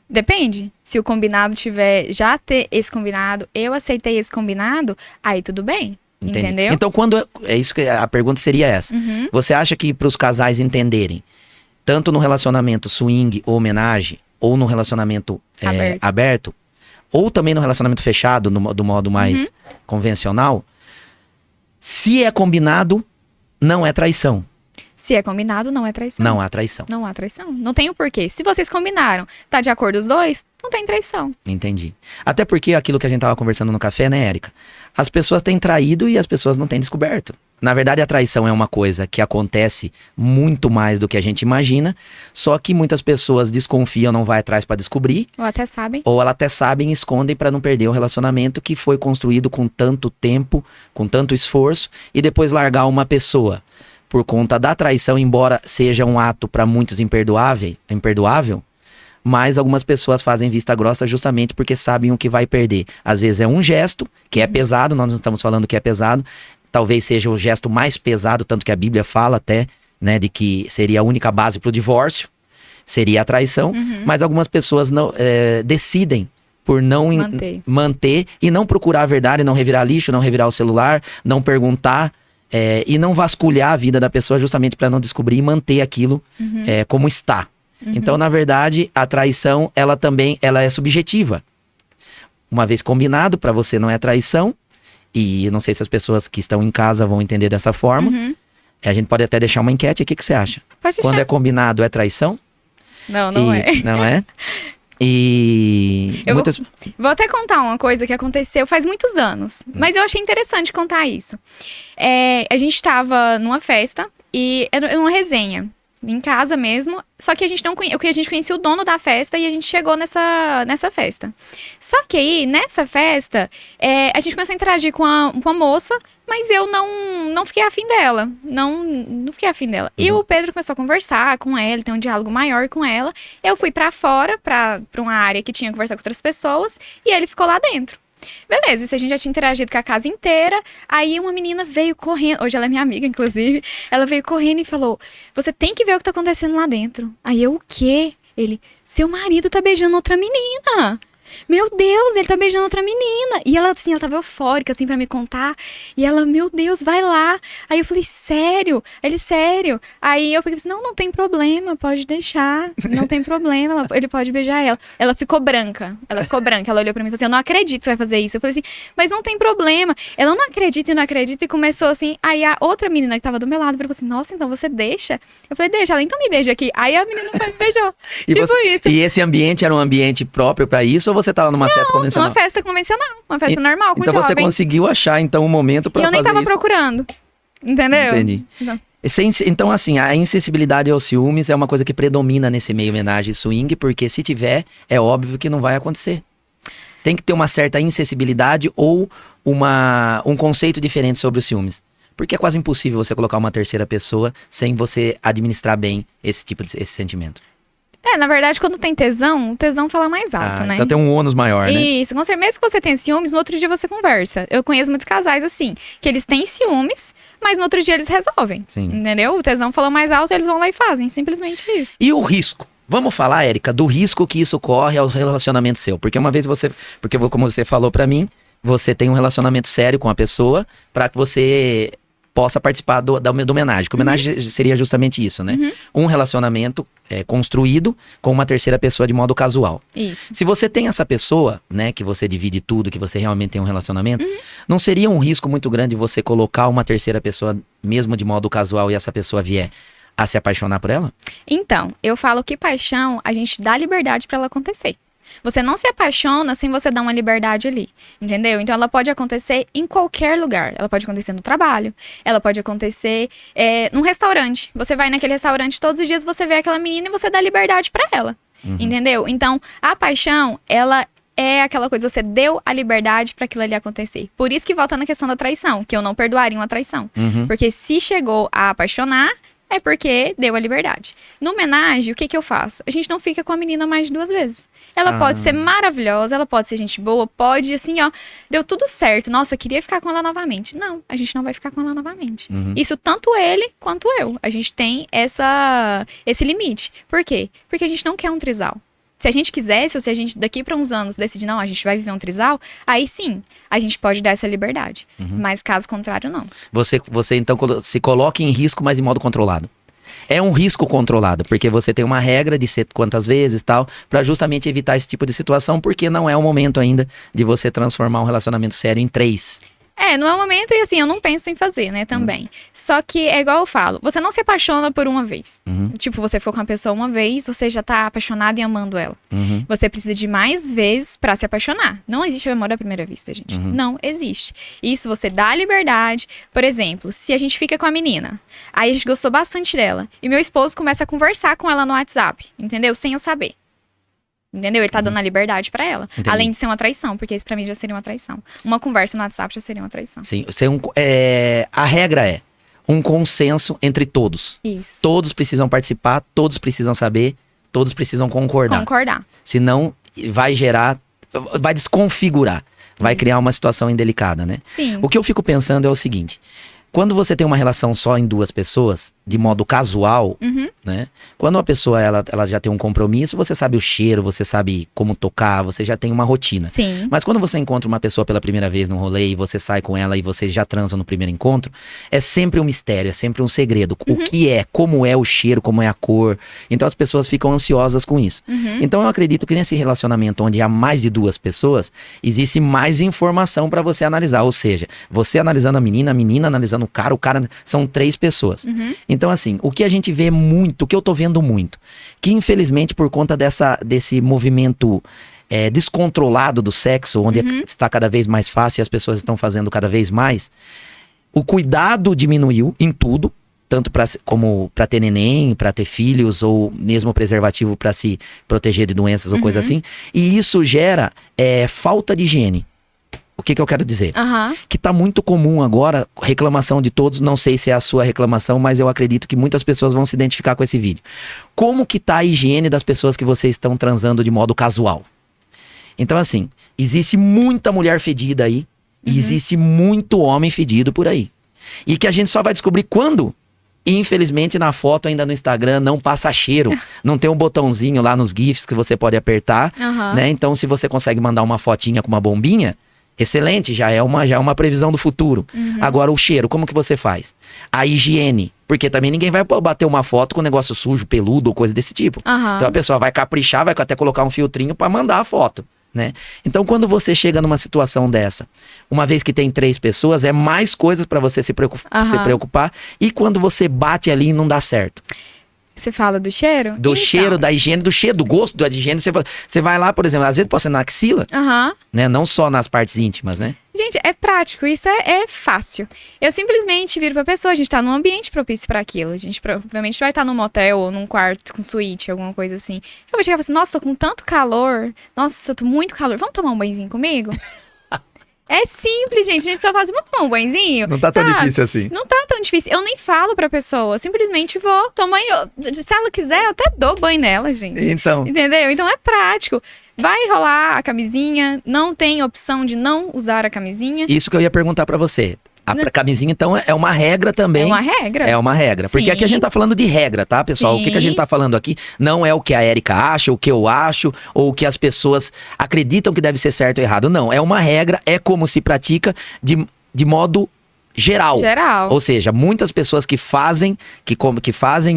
S2: Depende. Se o combinado tiver, já ter esse combinado, eu aceitei esse combinado, aí tudo bem.
S1: Entendi.
S2: Entendeu?
S1: Então, quando... É isso que a pergunta seria essa. Você acha que para os casais entenderem, tanto no relacionamento swing ou homenagem, ou no relacionamento aberto, ou também no relacionamento fechado, do modo mais convencional, se é combinado, não é traição.
S2: Se é combinado, não é traição.
S1: Não há traição.
S2: Não há traição. Não tem o porquê. Se vocês combinaram, tá de acordo os dois, não tem traição.
S1: Entendi. Até porque aquilo que a gente tava conversando no café, né, Érica? As pessoas têm traído e as pessoas não têm descoberto. Na verdade, a traição é uma coisa que acontece muito mais do que a gente imagina, só que muitas pessoas desconfiam, não vai atrás pra descobrir,
S2: Ou até sabem.
S1: ou elas até sabem e escondem pra não perder o relacionamento que foi construído com tanto tempo, com tanto esforço, e depois largar uma pessoa por conta da traição, embora seja um ato pra muitos imperdoável, mas algumas pessoas fazem vista grossa justamente porque sabem o que vai perder. Às vezes é um gesto que é pesado, nós não estamos falando que é pesado, talvez seja o gesto mais pesado, tanto que a Bíblia fala até, né, de que seria a única base pro divórcio, seria a traição, mas algumas pessoas não decidem por não manter e não procurar a verdade, não revirar lixo, não revirar o celular, não perguntar, e não vasculhar a vida da pessoa justamente para não descobrir e manter aquilo como está. Então, na verdade, a traição, ela é subjetiva. Uma vez combinado, para você não é traição, e eu não sei se as pessoas que estão em casa vão entender dessa forma. A gente pode até deixar uma enquete aqui, o que você acha?
S2: Pode deixar.
S1: Quando é combinado, é traição?
S2: Não é.
S1: Não é? E
S2: Eu vou até contar uma coisa que aconteceu faz muitos anos, mas eu achei interessante contar isso. A gente estava numa festa e era uma resenha, em casa mesmo, só que a gente conhecia o dono da festa e a gente chegou nessa festa. Só que aí, nessa festa, a gente começou a interagir com a moça, mas eu não fiquei afim dela. Não fiquei afim dela. E o Pedro começou a conversar com ela, ter um diálogo maior com ela. Eu fui pra fora, pra uma área que tinha que conversar com outras pessoas, e ele ficou lá dentro. Beleza, isso a gente já tinha interagido com a casa inteira. Aí uma menina veio correndo, hoje ela é minha amiga, inclusive. Ela veio correndo e falou: você tem que ver o que tá acontecendo lá dentro. Aí eu, o quê? Ele: seu marido tá beijando outra menina. Meu Deus, ele tá beijando outra menina. E ela, assim, ela tava eufórica, assim, pra me contar. E ela, meu Deus, vai lá. Aí eu falei, sério? Ele, sério? Aí eu peguei e falei, não tem problema, pode deixar. Não tem problema, ele pode beijar ela. Ela ficou branca. Ela olhou pra mim e falou assim, eu não acredito que você vai fazer isso. Eu falei assim, mas não tem problema. Ela não acredita. E começou assim. Aí a outra menina que tava do meu lado falou assim, nossa, então você deixa? Eu falei, deixa. Ela, então me beija aqui. Aí a menina foi e beijou. Isso.
S1: E esse ambiente era um ambiente próprio pra isso, ou você tava numa festa convencional?
S2: Uma festa convencional, uma festa normal, com
S1: então
S2: jovens.
S1: Você conseguiu achar, então, um momento pra fazer isso.
S2: E eu nem tava procurando, entendeu?
S1: Entendi. Então, assim, a insensibilidade aos ciúmes é uma coisa que predomina nesse meio homenagem swing, porque se tiver, é óbvio que não vai acontecer. Tem que ter uma certa insensibilidade ou um conceito diferente sobre os ciúmes. Porque é quase impossível você colocar uma terceira pessoa sem você administrar bem esse sentimento.
S2: Na verdade, quando tem tesão, o tesão fala mais alto, né?
S1: Então tem um ônus maior, né?
S2: Isso, com certeza, mesmo que você tenha ciúmes, no outro dia você conversa. Eu conheço muitos casais assim, que eles têm ciúmes, mas no outro dia eles resolvem.
S1: Sim.
S2: Entendeu? O tesão falou mais alto, eles vão lá e fazem, simplesmente isso.
S1: E o risco? Vamos falar, Érica, do risco que isso corre ao relacionamento seu. Porque uma vez como você falou pra mim, você tem um relacionamento sério com a pessoa pra que você possa participar do homenagem. Que homenagem seria justamente isso, né? Um relacionamento construído com uma terceira pessoa de modo casual.
S2: Isso.
S1: Se você tem essa pessoa, né, que você divide tudo, que você realmente tem um relacionamento, não seria um risco muito grande você colocar uma terceira pessoa mesmo de modo casual e essa pessoa vier a se apaixonar por ela?
S2: Então, eu falo que paixão, a gente dá liberdade pra ela acontecer. Você não se apaixona sem você dar uma liberdade ali, entendeu? Então ela pode acontecer em qualquer lugar. Ela pode acontecer no trabalho, ela pode acontecer num restaurante. Você vai naquele restaurante todos os dias, você vê aquela menina e você dá liberdade pra ela, entendeu? Então a paixão, ela é aquela coisa, você deu a liberdade pra aquilo ali acontecer. Por isso que volta na questão da traição, que eu não perdoaria uma traição. Porque se chegou a apaixonar, é porque deu a liberdade. No homenagem, o que eu faço? A gente não fica com a menina mais de 2 vezes. Ela pode ser maravilhosa, ela pode ser gente boa, pode, assim, ó, deu tudo certo. Nossa, queria ficar com ela novamente. Não, a gente não vai ficar com ela novamente. Isso tanto ele quanto eu. A gente tem esse limite. Por quê? Porque a gente não quer um trisal. Se a gente quisesse, ou se a gente daqui para uns anos decidir, não, a gente vai viver um trisal, aí sim, a gente pode dar essa liberdade. Mas caso contrário, não.
S1: Você então se coloca em risco, mas em modo controlado. É um risco controlado, porque você tem uma regra de ser quantas vezes e tal, pra justamente evitar esse tipo de situação, porque não é o momento ainda de você transformar um relacionamento sério em 3.
S2: Não é o momento e assim, eu não penso em fazer, né, também. Só que é igual eu falo, você não se apaixona por uma vez. Tipo, você ficou com a pessoa uma vez, você já tá apaixonado e amando ela. Você precisa de mais vezes pra se apaixonar. Não existe amor à primeira vista, gente. Não existe. Isso você dá liberdade. Por exemplo, se a gente fica com a menina, aí a gente gostou bastante dela, e meu esposo começa a conversar com ela no WhatsApp, entendeu? Sem eu saber. Entendeu? Ele tá dando a liberdade pra ela.
S1: Entendi.
S2: Além de ser uma traição, porque isso pra mim já seria uma traição. Uma conversa no WhatsApp já seria uma traição.
S1: Sim, a regra é um consenso entre todos.
S2: Isso.
S1: Todos precisam participar, todos precisam saber, todos precisam concordar.
S2: Concordar.
S1: Senão vai desconfigurar, vai criar uma situação indelicada, né?
S2: Sim.
S1: O que eu fico pensando é o seguinte: quando você tem uma relação só em 2 pessoas, de modo casual, né? Quando uma pessoa ela já tem um compromisso, você sabe o cheiro, você sabe como tocar, você já tem uma rotina.
S2: Sim.
S1: Mas quando você encontra uma pessoa pela primeira vez num rolê e você sai com ela e vocês já transam no primeiro encontro, é sempre um mistério, é sempre um segredo. O que é, como é o cheiro, como é a cor. Então as pessoas ficam ansiosas com isso. Então eu acredito que nesse relacionamento onde há mais de 2 pessoas, existe mais informação pra você analisar. Ou seja, você analisando a menina analisando o cara são 3 pessoas. Então assim, o que a gente vê muito, o que eu tô vendo muito, que infelizmente por conta desse movimento descontrolado do sexo, onde está cada vez mais fácil e as pessoas estão fazendo cada vez mais, o cuidado diminuiu em tudo, tanto como para ter neném, para ter filhos, ou mesmo preservativo para se proteger de doenças ou coisa assim, e isso gera falta de higiene. O que eu quero dizer? Que tá muito comum agora, reclamação de todos, não sei se é a sua reclamação, mas eu acredito que muitas pessoas vão se identificar com esse vídeo. Como que tá a higiene das pessoas que vocês estão transando de modo casual? Então assim, existe muita mulher fedida aí, e existe muito homem fedido por aí. E que a gente só vai descobrir quando? Infelizmente na foto ainda no Instagram não passa cheiro, não tem um botãozinho lá nos GIFs que você pode apertar, né? Então se você consegue mandar uma fotinha com uma bombinha, excelente, já é uma previsão do futuro. Agora o cheiro, como que você faz? A higiene, porque também ninguém vai bater uma foto com um negócio sujo, peludo ou coisa desse tipo. Então a pessoa vai caprichar, vai até colocar um filtrinho pra mandar a foto, né? Então quando você chega numa situação dessa, uma vez que tem 3 pessoas, é mais coisas pra você se preocupar, e quando você bate ali e não dá certo.
S2: Você fala do cheiro?
S1: Do cheiro, da higiene, do cheiro, do gosto da higiene. Você vai lá, por exemplo, às vezes pode ser na axila,
S2: Aham.
S1: né? Não só nas partes íntimas, né?
S2: Gente, é prático, isso é fácil. Eu simplesmente viro pra pessoa, a gente tá num ambiente propício pra aquilo. A gente provavelmente vai estar num motel ou num quarto com suíte, alguma coisa assim. Eu vou chegar e falar assim, nossa, tô com tanto calor. Nossa, eu tô muito calor. Vamos tomar um banhozinho comigo? É simples, gente. A gente só fala assim, vamos tomar um banhozinho?
S1: Não tá tão
S2: Sabe?
S1: difícil assim.
S2: Não tá tão difícil. Eu nem falo pra pessoa. Eu simplesmente vou, tomo banho. Se ela quiser, eu até dou banho nela, gente.
S1: Então,
S2: Entendeu? Então é prático. Vai rolar a camisinha, não tem opção de não usar a camisinha.
S1: isso que eu ia perguntar pra você. A camisinha, então, é uma regra também.
S2: É uma regra.
S1: É uma regra. Porque
S2: Sim.
S1: aqui a gente tá falando de regra, tá, pessoal? O que a gente
S2: Sim.
S1: tá falando aqui não é o que a Érica acha, o que eu acho, ou o que as pessoas acreditam que deve ser certo ou errado. Não, é uma regra, é como se pratica de modo geral.
S2: Geral.
S1: Ou seja, muitas pessoas que fazem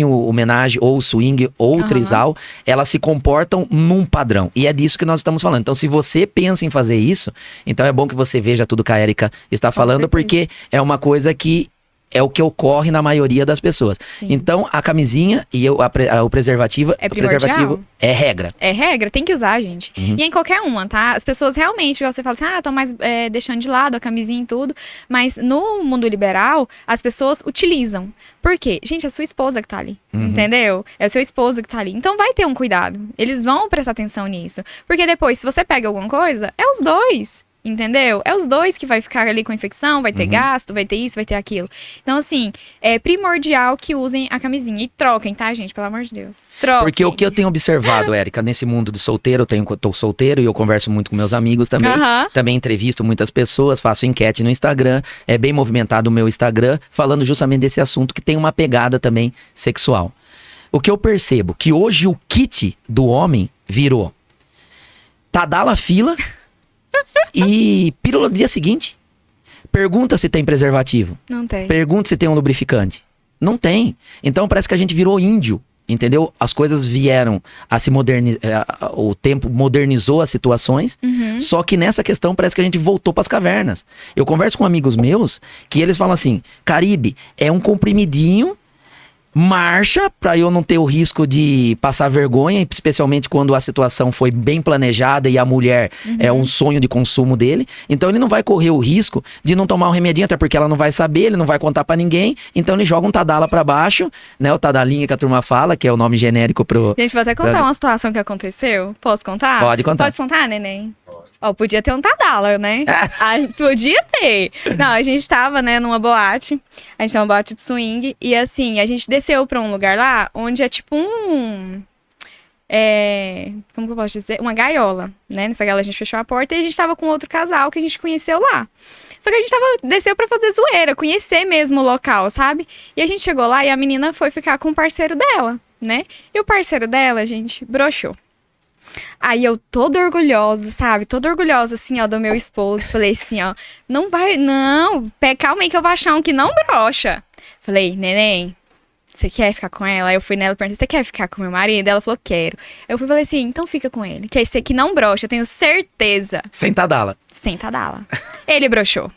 S1: o homenagem ou o swing ou o
S2: Aham.
S1: trisal, elas se comportam num padrão. E é disso que nós estamos falando. Então, se você pensa em fazer isso, então é bom que você veja tudo que a Érica está falando,
S2: certeza.
S1: porque é uma coisa que é o que ocorre na maioria das pessoas.
S2: Sim.
S1: Então, a camisinha e o preservativo,
S2: É
S1: o preservativo é regra.
S2: É regra, tem que usar, gente.
S1: Uhum.
S2: E é em qualquer uma, tá? As pessoas realmente, igual você fala assim, estão mais deixando de lado a camisinha e tudo. Mas no mundo liberal, as pessoas utilizam. Por quê? Gente, é a sua esposa que tá ali,
S1: Uhum.
S2: entendeu? É o seu esposo que tá ali. Então vai ter um cuidado. Eles vão prestar atenção nisso. Porque depois, se você pega alguma coisa, é os dois. Entendeu? É os dois que vai ficar ali com infecção, vai ter gasto, vai ter isso, vai ter aquilo. Então, assim, é primordial que usem a camisinha. E troquem, tá, gente? Pelo amor de Deus. Troquem.
S1: Porque o que eu tenho observado, Érica, nesse mundo de solteiro, eu tô solteiro e eu converso muito com meus amigos também.
S2: Aham.
S1: Também entrevisto muitas pessoas, faço enquete no Instagram. É bem movimentado o meu Instagram, falando justamente desse assunto que tem uma pegada também sexual. O que eu percebo, que hoje o kit do homem virou Tadala fila e pílula no dia seguinte. Pergunta se tem preservativo.
S2: Não tem.
S1: Pergunta se tem um lubrificante. Não tem. Então parece que a gente virou índio, entendeu? As coisas vieram a se modernizar, o tempo modernizou as situações, só que nessa questão parece que a gente voltou para as cavernas. Eu converso com amigos meus que eles falam assim, Caribe, é um comprimidinho, marcha para eu não ter o risco de passar vergonha, especialmente quando a situação foi bem planejada e a mulher é um sonho de consumo dele. Então ele não vai correr o risco de não tomar um remedinho, até porque ela não vai saber, ele não vai contar para ninguém. Então ele joga um Tadala para baixo, né? O Tadalinha que a turma fala, que é o nome genérico pro...
S2: Gente, vou até contar uma situação que aconteceu. Posso contar?
S1: Pode contar.
S2: Pode contar, neném? Ó, podia ter um Tadala, né? Podia ter. Não, a gente tava, né, numa boate. A gente tava numa boate de swing. E assim, a gente desceu pra um lugar lá, onde é tipo como que eu posso dizer? Uma gaiola, né? Nessa gaiola a gente fechou a porta e a gente tava com outro casal que a gente conheceu lá. Só que a gente desceu pra fazer zoeira, conhecer mesmo o local, sabe? E a gente chegou lá e a menina foi ficar com o parceiro dela, né? E o parceiro dela, gente, broxou. Aí eu toda orgulhosa, sabe? Toda orgulhosa, assim, ó, do meu esposo. Falei assim, ó, não vai, não, calma aí que eu vou achar um que não brocha. Falei, neném, você quer ficar com ela? Aí eu fui nela e perguntei, você quer ficar com meu marido? Ela falou, quero. Eu fui e falei assim, então fica com ele, que esse aqui não brocha, eu tenho certeza.
S1: Sem Tadala.
S2: Sem Tadala. Ele broxou.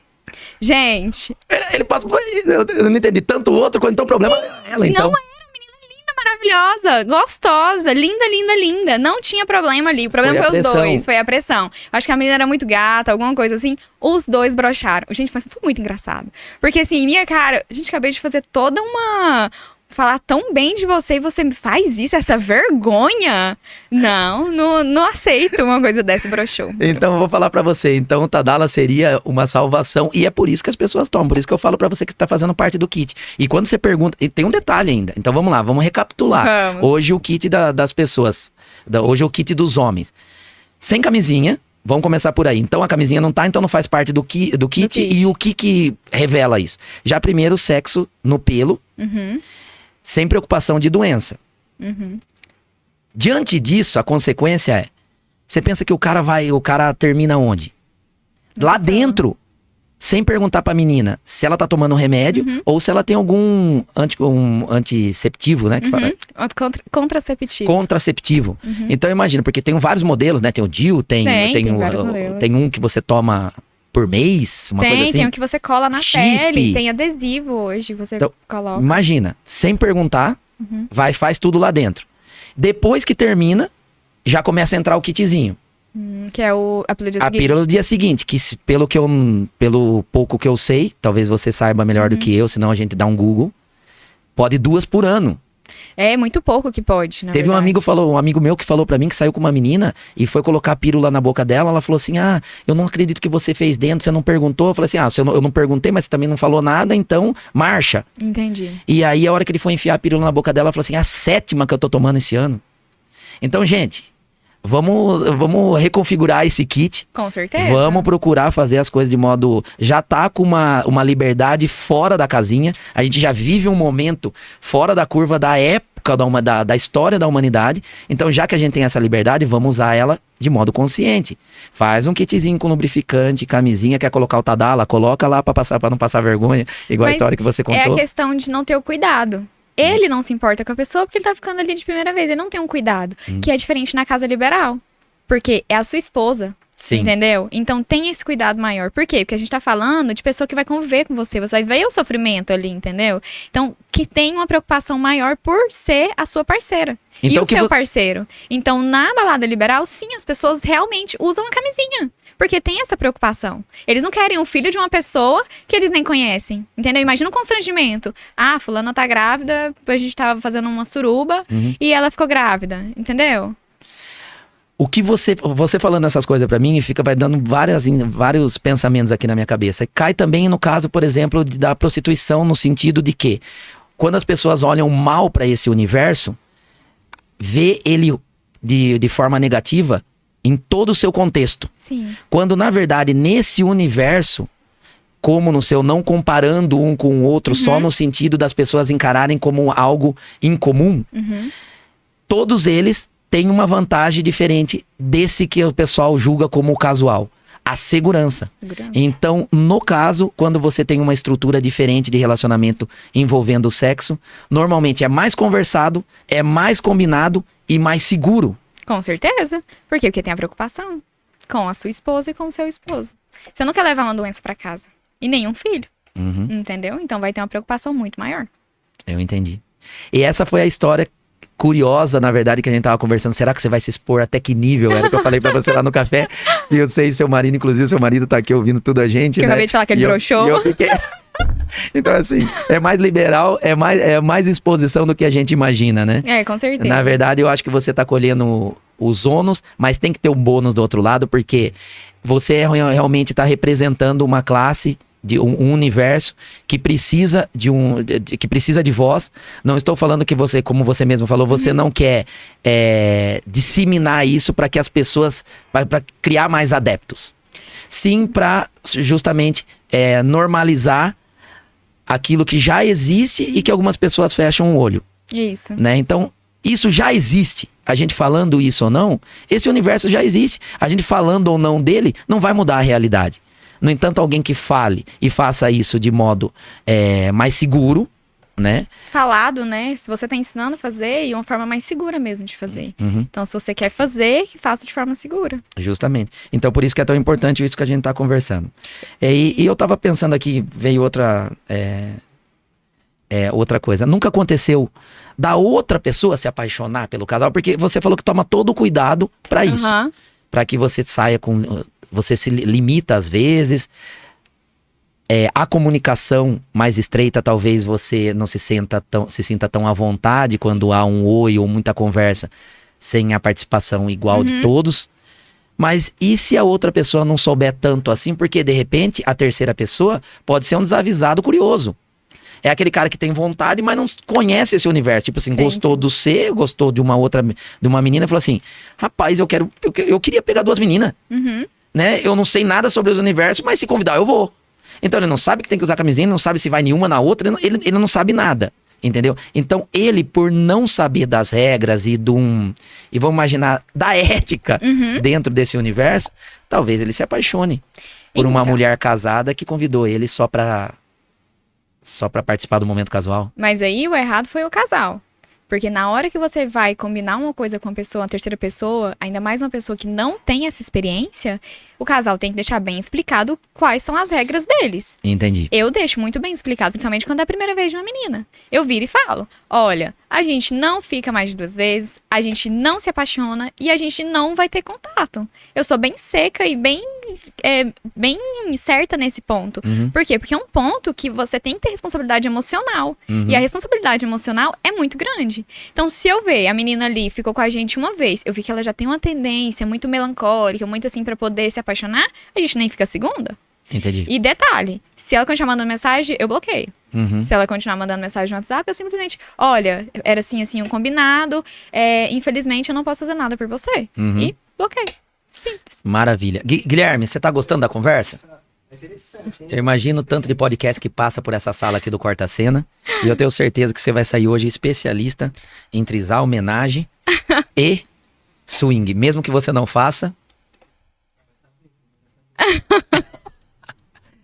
S2: Gente,
S1: Ele passa... Eu não entendi. Tanto o outro quanto o problema é ela, então.
S2: não era, menina linda, maravilhosa, gostosa, linda, linda, linda. Não tinha problema ali. O problema
S1: Foi a
S2: foi os
S1: pressão.
S2: dois, foi a pressão. Acho que a menina era muito gata, alguma coisa assim. Os dois broxaram. Gente, foi muito engraçado. Porque assim, minha cara, a gente acabei de fazer toda uma... Falar tão bem de você e você me faz isso, essa vergonha? Não aceito uma coisa dessa, broxou.
S1: Então eu vou falar pra você. Então o Tadala seria uma salvação e é por isso que as pessoas tomam. Por isso que eu falo pra você que tá fazendo parte do kit. E quando você pergunta... E tem um detalhe ainda. Então vamos lá, vamos recapitular.
S2: Vamos.
S1: Hoje o kit das pessoas... Hoje o kit dos homens. Sem camisinha. Vamos começar por aí. Então a camisinha não tá, então não faz parte do kit. E o que revela isso? Já primeiro o sexo no pelo. Sem preocupação de doença. Diante disso, a consequência é... Você pensa que o cara termina onde? Lá dentro. Sem perguntar pra menina se ela tá tomando um remédio ou se ela tem algum antiseptivo, né? Que fala,
S2: Contraceptivo.
S1: contraceptivo. Então imagina, porque tem vários modelos, né? Tem o DIU, tem
S2: vários modelos.
S1: tem um que você toma por mês, uma coisa assim.
S2: Tem um que você cola na
S1: Chip.
S2: pele, tem adesivo hoje que você
S1: Então,
S2: coloca.
S1: Imagina, sem perguntar, Vai, faz tudo lá dentro. Depois que termina, já começa a entrar o kitzinho.
S2: Que é a pílula do dia
S1: A
S2: seguinte.
S1: pílula do dia seguinte, que pelo pouco que eu sei, talvez você saiba melhor do que eu, senão a gente dá um Google, pode 2 por ano.
S2: É muito pouco que pode, na
S1: Teve
S2: verdade.
S1: um amigo meu que falou pra mim que saiu com uma menina e foi colocar a pílula na boca dela. Ela falou assim: eu não acredito que você fez dentro, você não perguntou. Eu falei assim: eu não perguntei, mas você também não falou nada, então marcha.
S2: Entendi.
S1: E aí, a hora que ele foi enfiar a pílula na boca dela, ela falou assim: é a 7ª que eu tô tomando esse ano. Então, gente, vamos reconfigurar esse kit.
S2: Com certeza.
S1: Vamos procurar fazer as coisas de modo... Já tá com uma liberdade fora da casinha. A gente já vive um momento fora da curva da época da história da humanidade. Então, já que a gente tem essa liberdade, vamos usar ela de modo consciente. Faz um kitzinho com lubrificante, camisinha, quer colocar o Tadala, coloca lá pra não passar vergonha, igual a
S2: Mas
S1: história que você
S2: É
S1: contou.
S2: a questão de não ter o cuidado. Ele não se importa com a pessoa porque ele tá ficando ali de primeira vez. Ele não tem um cuidado. Que é diferente na casa liberal. Porque é a sua esposa.
S1: Sim.
S2: Entendeu? Então tem esse cuidado maior. Por quê? Porque a gente tá falando de pessoa que vai conviver com você. Você vai ver o sofrimento ali, entendeu? Então, que tem uma preocupação maior por ser a sua parceira.
S1: Então,
S2: e o
S1: que
S2: seu
S1: você-
S2: parceiro. Então, na balada liberal, sim, as pessoas realmente usam a camisinha. Porque tem essa preocupação. Eles não querem um filho de uma pessoa que eles nem conhecem. Entendeu? Imagina um constrangimento. Fulana tá grávida, a gente tava fazendo uma suruba e ela ficou grávida. Entendeu?
S1: O que você falando essas coisas pra mim, vai dando vários pensamentos aqui na minha cabeça. Cai também no caso, por exemplo, da prostituição, no sentido de que quando as pessoas olham mal pra esse universo, vê ele de forma negativa em todo o seu contexto.
S2: Sim.
S1: Quando, na verdade, nesse universo, como no seu, não comparando um com o outro, só no sentido das pessoas encararem como algo incomum, todos eles têm uma vantagem diferente desse que o pessoal julga como o casual. A segurança.
S2: Segurança.
S1: Então, no caso, quando você tem uma estrutura diferente de relacionamento envolvendo o sexo, normalmente é mais conversado, é mais combinado e mais seguro.
S2: Com certeza. Por quê? Porque tem a preocupação com a sua esposa e com o seu esposo. Você não quer levar uma doença pra casa. E nenhum filho. Entendeu? Então vai ter uma preocupação muito maior.
S1: Eu entendi. E essa foi a história curiosa, na verdade, que a gente tava conversando. Será que você vai se expor até que nível? Era o que eu falei pra você lá no café. E eu sei, seu marido, inclusive, seu marido tá aqui ouvindo tudo a gente,
S2: Que eu
S1: né?
S2: acabei de falar que ele
S1: E eu-
S2: broxou.
S1: e eu fiquei... Então, assim, é mais liberal, é mais exposição do que a gente imagina, né?
S2: É, com certeza.
S1: Na verdade, eu acho que você tá colhendo os ônus, mas tem que ter um bônus do outro lado, porque você realmente tá representando uma classe, de um universo que precisa que precisa de voz. Não estou falando que você, como você mesmo falou, você não quer disseminar isso para que as pessoas, para criar mais adeptos. Sim, para justamente normalizar aquilo que já existe e que algumas pessoas fecham o olho,
S2: Isso.
S1: né? Então, isso já existe. A gente falando isso ou não, esse universo já existe. A gente falando ou não dele, não vai mudar a realidade. No entanto, alguém que fale e faça isso de modo mais seguro, né?
S2: Falado, né? Se você tá ensinando a fazer, e uma forma mais segura mesmo de fazer. Então, se você quer fazer, que faça de forma segura.
S1: Justamente. Então, por isso que é tão importante isso que a gente tá conversando. E eu tava pensando aqui, veio outra coisa. Nunca aconteceu da outra pessoa se apaixonar pelo casal, porque você falou que toma todo o cuidado pra isso.
S2: Aham.
S1: Pra que você saia com... Você se limita às vezes. A comunicação mais estreita, talvez você não se sinta tão à vontade quando há um oi ou muita conversa sem a participação igual de todos. Mas e se a outra pessoa não souber tanto assim? Porque, de repente, a terceira pessoa pode ser um desavisado curioso. É aquele cara que tem vontade, mas não conhece esse universo. Tipo assim,
S2: Entendi.
S1: gostou do C, gostou de uma menina e falou assim: rapaz, eu queria pegar 2 meninas. Né? Eu não sei nada sobre os universos, mas se convidar, eu vou. Então ele não sabe que tem que usar camisinha, ele não sabe se vai nenhuma na outra, ele não sabe nada. Entendeu? Então ele, por não saber das regras e vamos imaginar, da ética dentro desse universo, talvez ele se apaixone por uma
S2: Então.
S1: mulher casada que convidou ele só pra participar do momento casual.
S2: Mas aí o errado foi o casal. Porque na hora que você vai combinar uma coisa com uma terceira pessoa, ainda mais uma pessoa que não tem essa experiência, o casal tem que deixar bem explicado quais são as regras deles.
S1: Entendi.
S2: Eu deixo muito bem explicado, principalmente quando é a primeira vez de uma menina. Eu viro e falo, olha, a gente não fica mais de 2 vezes, a gente não se apaixona e a gente não vai ter contato. Eu sou bem seca e bem certa nesse ponto. Por quê? Porque é um ponto que você tem que ter responsabilidade emocional. E a responsabilidade emocional é muito grande. Então, se eu ver a menina ali ficou com a gente uma vez, eu vi que ela já tem uma tendência muito melancólica, muito assim, pra poder se apaixonar, a gente nem fica a segunda.
S1: Entendi.
S2: E detalhe, se ela continuar mandando mensagem, eu bloqueio. Se ela continuar mandando mensagem no WhatsApp, eu simplesmente, olha, era assim, um combinado, infelizmente eu não posso fazer nada por você. E bloqueio. Simples.
S1: Maravilha. Guilherme, você tá gostando da conversa? Eu imagino o tanto de podcast que passa por essa sala aqui do Quarta Cena. E eu tenho certeza que você vai sair hoje especialista em trisal, homenagem e swing. Mesmo que você não faça.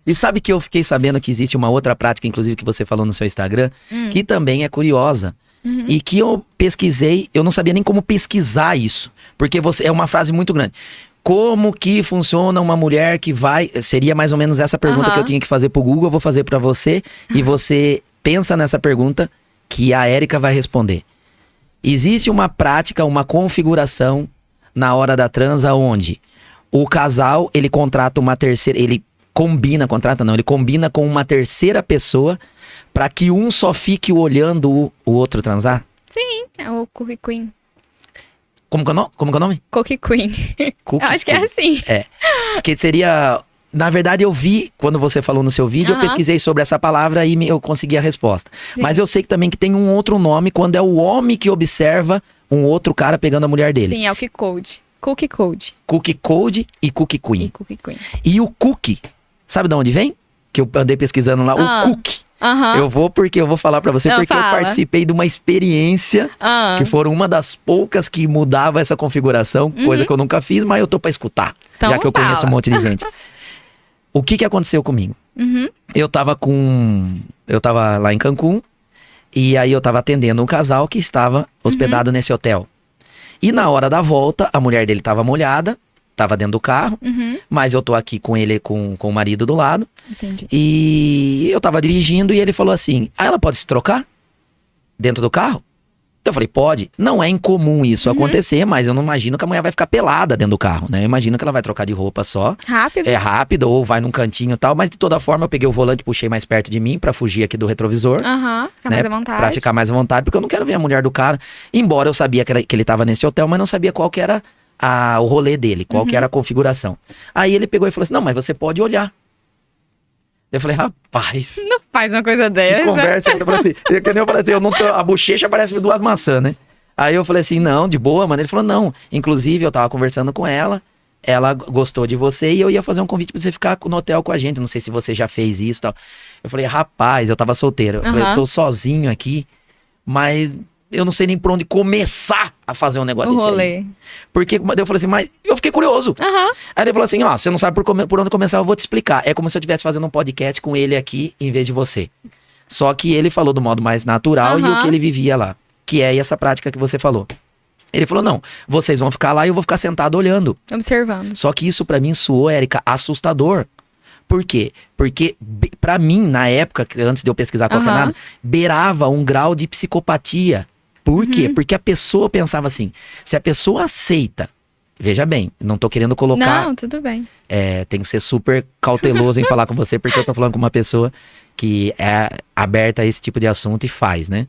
S1: E sabe que eu fiquei sabendo que existe uma outra prática, inclusive que você falou no seu Instagram, que também é curiosa. E que eu pesquisei, eu não sabia nem como pesquisar isso. Porque é uma frase muito grande. Como que funciona uma mulher que vai... Seria mais ou menos essa pergunta que eu tinha que fazer pro Google, eu vou fazer pra você. E você pensa nessa pergunta que a Érica vai responder. Existe uma prática, uma configuração na hora da transa onde o casal, ele contrata uma terceira... Ele combina com uma terceira pessoa pra que um só fique olhando o outro transar?
S2: Sim, é o Cookie Queen.
S1: Como que é o nome?
S2: Cookie Queen.
S1: Cookie
S2: Eu acho que é
S1: Queen.
S2: assim.
S1: É. Que seria... Na verdade, eu vi, quando você falou no seu vídeo, eu pesquisei sobre essa palavra e eu consegui a resposta.
S2: Sim.
S1: Mas eu sei que também que tem um outro nome quando é o homem que observa um outro cara pegando a mulher dele.
S2: Sim, é o Cookie Code. Cookie Code.
S1: Cookie Code e Cookie Queen.
S2: E Cookie Queen.
S1: E o cookie, sabe de onde vem? Que eu andei pesquisando lá. O cookie. Eu vou falar pra você,
S2: Não,
S1: porque
S2: fala.
S1: eu participei de uma experiência que foram uma das poucas que mudava essa configuração, coisa que eu nunca fiz, mas eu tô pra escutar,
S2: Então
S1: já que eu conheço um monte de gente. O que aconteceu comigo? Eu tava lá em Cancún, e aí eu tava atendendo um casal que estava hospedado nesse hotel. E na hora da volta, a mulher dele tava molhada, tava dentro do carro, mas eu tô aqui com ele, com o marido do lado.
S2: Entendi.
S1: E eu tava dirigindo e ele falou assim, ela pode se trocar dentro do carro? Eu falei, pode. Não é incomum isso acontecer, mas eu não imagino que a mulher vai ficar pelada dentro do carro, né? Eu imagino que ela vai trocar de roupa só.
S2: Rápido.
S1: É rápido, ou vai num cantinho e tal, mas de toda forma eu peguei o volante e puxei mais perto de mim pra fugir aqui do retrovisor.
S2: Ficar
S1: né?
S2: mais à vontade.
S1: Pra ficar mais à vontade, porque eu não quero ver a mulher do cara. Embora eu sabia que ele tava nesse hotel, mas não sabia qual que era o rolê dele, qual que era a configuração. Aí ele pegou e falou assim, não, mas você pode olhar. Eu falei, rapaz,
S2: Não faz uma coisa
S1: que
S2: dessa.
S1: conversa. Eu falei assim, eu não tô, a bochecha parece 2 maçãs, né? Aí eu falei assim, não, de boa, mano. Ele falou, não, inclusive eu tava conversando com ela gostou de você e eu ia fazer um convite pra você ficar no hotel com a gente. Não sei se você já fez isso e tal. Eu falei, rapaz, eu tava solteiro. Eu falei, eu tô sozinho aqui, mas eu não sei nem por onde começar a fazer um negócio desse aí. Porque eu falei assim, mas eu fiquei curioso. Aí ele falou assim, você não sabe por onde começar, eu vou te explicar. É como se eu estivesse fazendo um podcast com ele aqui, em vez de você. Só que ele falou do modo mais natural e o que ele vivia lá. Que é essa prática que você falou. Ele falou, não, vocês vão ficar lá e eu vou ficar sentado olhando.
S2: Observando.
S1: Só que isso pra mim soou, Érica, assustador. Por quê? Porque pra mim, na época, antes de eu pesquisar qualquer nada, beirava um grau de psicopatia. Por quê? Porque a pessoa pensava assim, se a pessoa aceita, veja bem, não tô querendo colocar...
S2: Não, tudo bem.
S1: Tenho que ser super cauteloso em falar com você, porque eu tô falando com uma pessoa que é aberta a esse tipo de assunto e faz, né?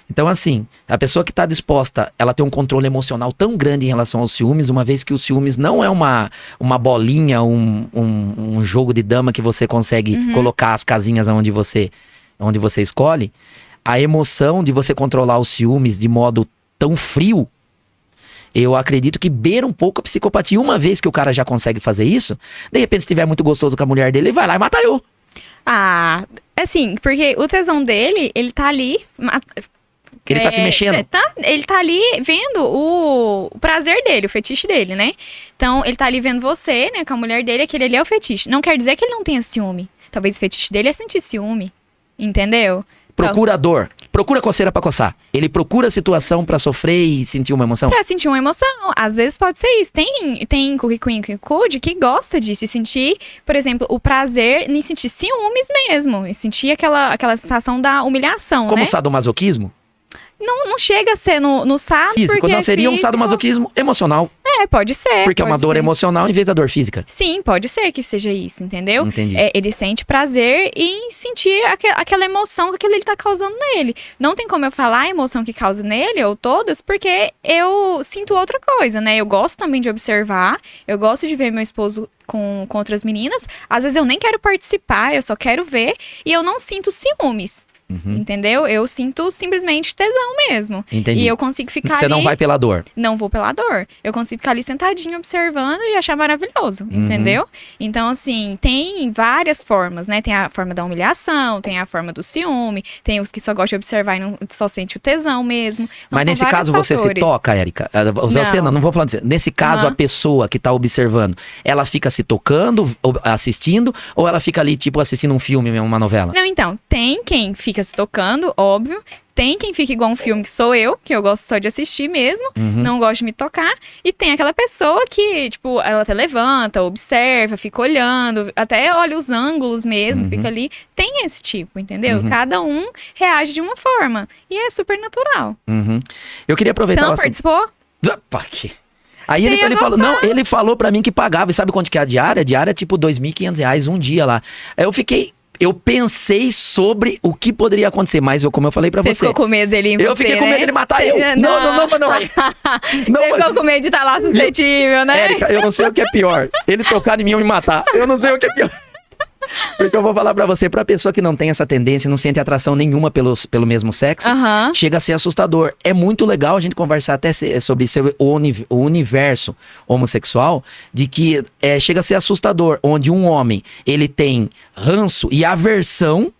S1: Então, assim, a pessoa que tá disposta, ela tem um controle emocional tão grande em relação aos ciúmes, uma vez que os ciúmes não é uma bolinha, um jogo de dama que você consegue colocar as casinhas onde você escolhe. A emoção de você controlar os ciúmes de modo tão frio, eu acredito que beira um pouco a psicopatia. Uma vez que o cara já consegue fazer isso, de repente, se estiver muito gostoso com a mulher dele, ele vai lá e mata eu.
S2: Assim, porque o tesão dele, ele tá ali...
S1: Ele tá se mexendo.
S2: Ele tá ali vendo o prazer dele, o fetiche dele, né? Então, ele tá ali vendo você, né, com a mulher dele, aquele ali é o fetiche. Não quer dizer que ele não tenha ciúme. Talvez o fetiche dele é sentir ciúme, entendeu?
S1: Procurador. procura coceira pra coçar. Ele procura a situação pra sofrer e sentir uma emoção.
S2: Pra sentir uma emoção. Às vezes pode ser isso. Tem cookie queen, cookie code que gosta disso. E sentir, por exemplo, o prazer em sentir ciúmes mesmo. E sentir aquela sensação da humilhação,
S1: Como
S2: né?
S1: sadomasoquismo
S2: Não chega a ser no sado,
S1: físico.
S2: porque
S1: Não seria um
S2: físico.
S1: sadomasoquismo emocional.
S2: Pode ser.
S1: Porque é uma
S2: pode
S1: dor
S2: ser.
S1: emocional em vez da dor física.
S2: Sim, pode ser que seja isso, entendeu?
S1: Entendi.
S2: Ele sente prazer em sentir aquela emoção que aquilo ele tá causando nele. Não tem como eu falar a emoção que causa nele, ou todas, porque eu sinto outra coisa, né? Eu gosto também de observar, eu gosto de ver meu esposo com outras meninas. Às vezes eu nem quero participar, eu só quero ver, e eu não sinto ciúmes. Entendeu? Eu sinto simplesmente tesão mesmo.
S1: Entendi.
S2: E eu consigo ficar
S1: Você
S2: ali...
S1: não vai pela dor.
S2: Não vou pela dor. Eu consigo ficar ali sentadinho observando e achar maravilhoso, entendeu? Então, assim, tem várias formas, né? Tem a forma da humilhação, tem a forma do ciúme, tem os que só gostam de observar e não, só sente o tesão mesmo. Então,
S1: Mas
S2: são
S1: nesse
S2: vários
S1: caso você se
S2: fatores.
S1: toca, Érica? Não vou falar disso. Nesse caso, a pessoa que tá observando, ela fica se tocando, assistindo, ou ela fica ali, tipo, assistindo um filme, uma novela?
S2: Não, então, tem quem fica se tocando, óbvio. Tem quem fica igual um filme que sou eu, que eu gosto só de assistir mesmo, não gosto de me tocar. E tem aquela pessoa que, tipo, ela até levanta, observa, fica olhando, até olha os ângulos mesmo, fica ali. Tem esse tipo, entendeu? Cada um reage de uma forma. E é super natural.
S1: Eu queria
S2: Você
S1: aproveitar...
S2: não
S1: o assunto-
S2: participou?
S1: Pá, que- Aí
S2: Você ia
S1: ele falou,
S2: gostar.
S1: não, ele falou pra mim que pagava. E sabe quanto que é a diária? A diária é tipo R$2.500 um dia lá. Aí eu pensei sobre o que poderia acontecer, mas como eu falei pra você.
S2: Você ficou com medo dele em você,
S1: Eu fiquei com medo
S2: né?
S1: dele matar eu. Não.
S2: Você ficou com medo de estar lá suscetível, né?
S1: Érica, eu não sei o que é pior. Ele tocar em mim ou me matar. Eu não sei o que é pior. Porque eu vou falar pra você, pra pessoa que não tem essa tendência, não sente atração nenhuma pelo mesmo sexo, chega a ser assustador. É muito legal a gente conversar até sobre o universo homossexual, de que chega a ser assustador, onde um homem, ele tem ranço e aversão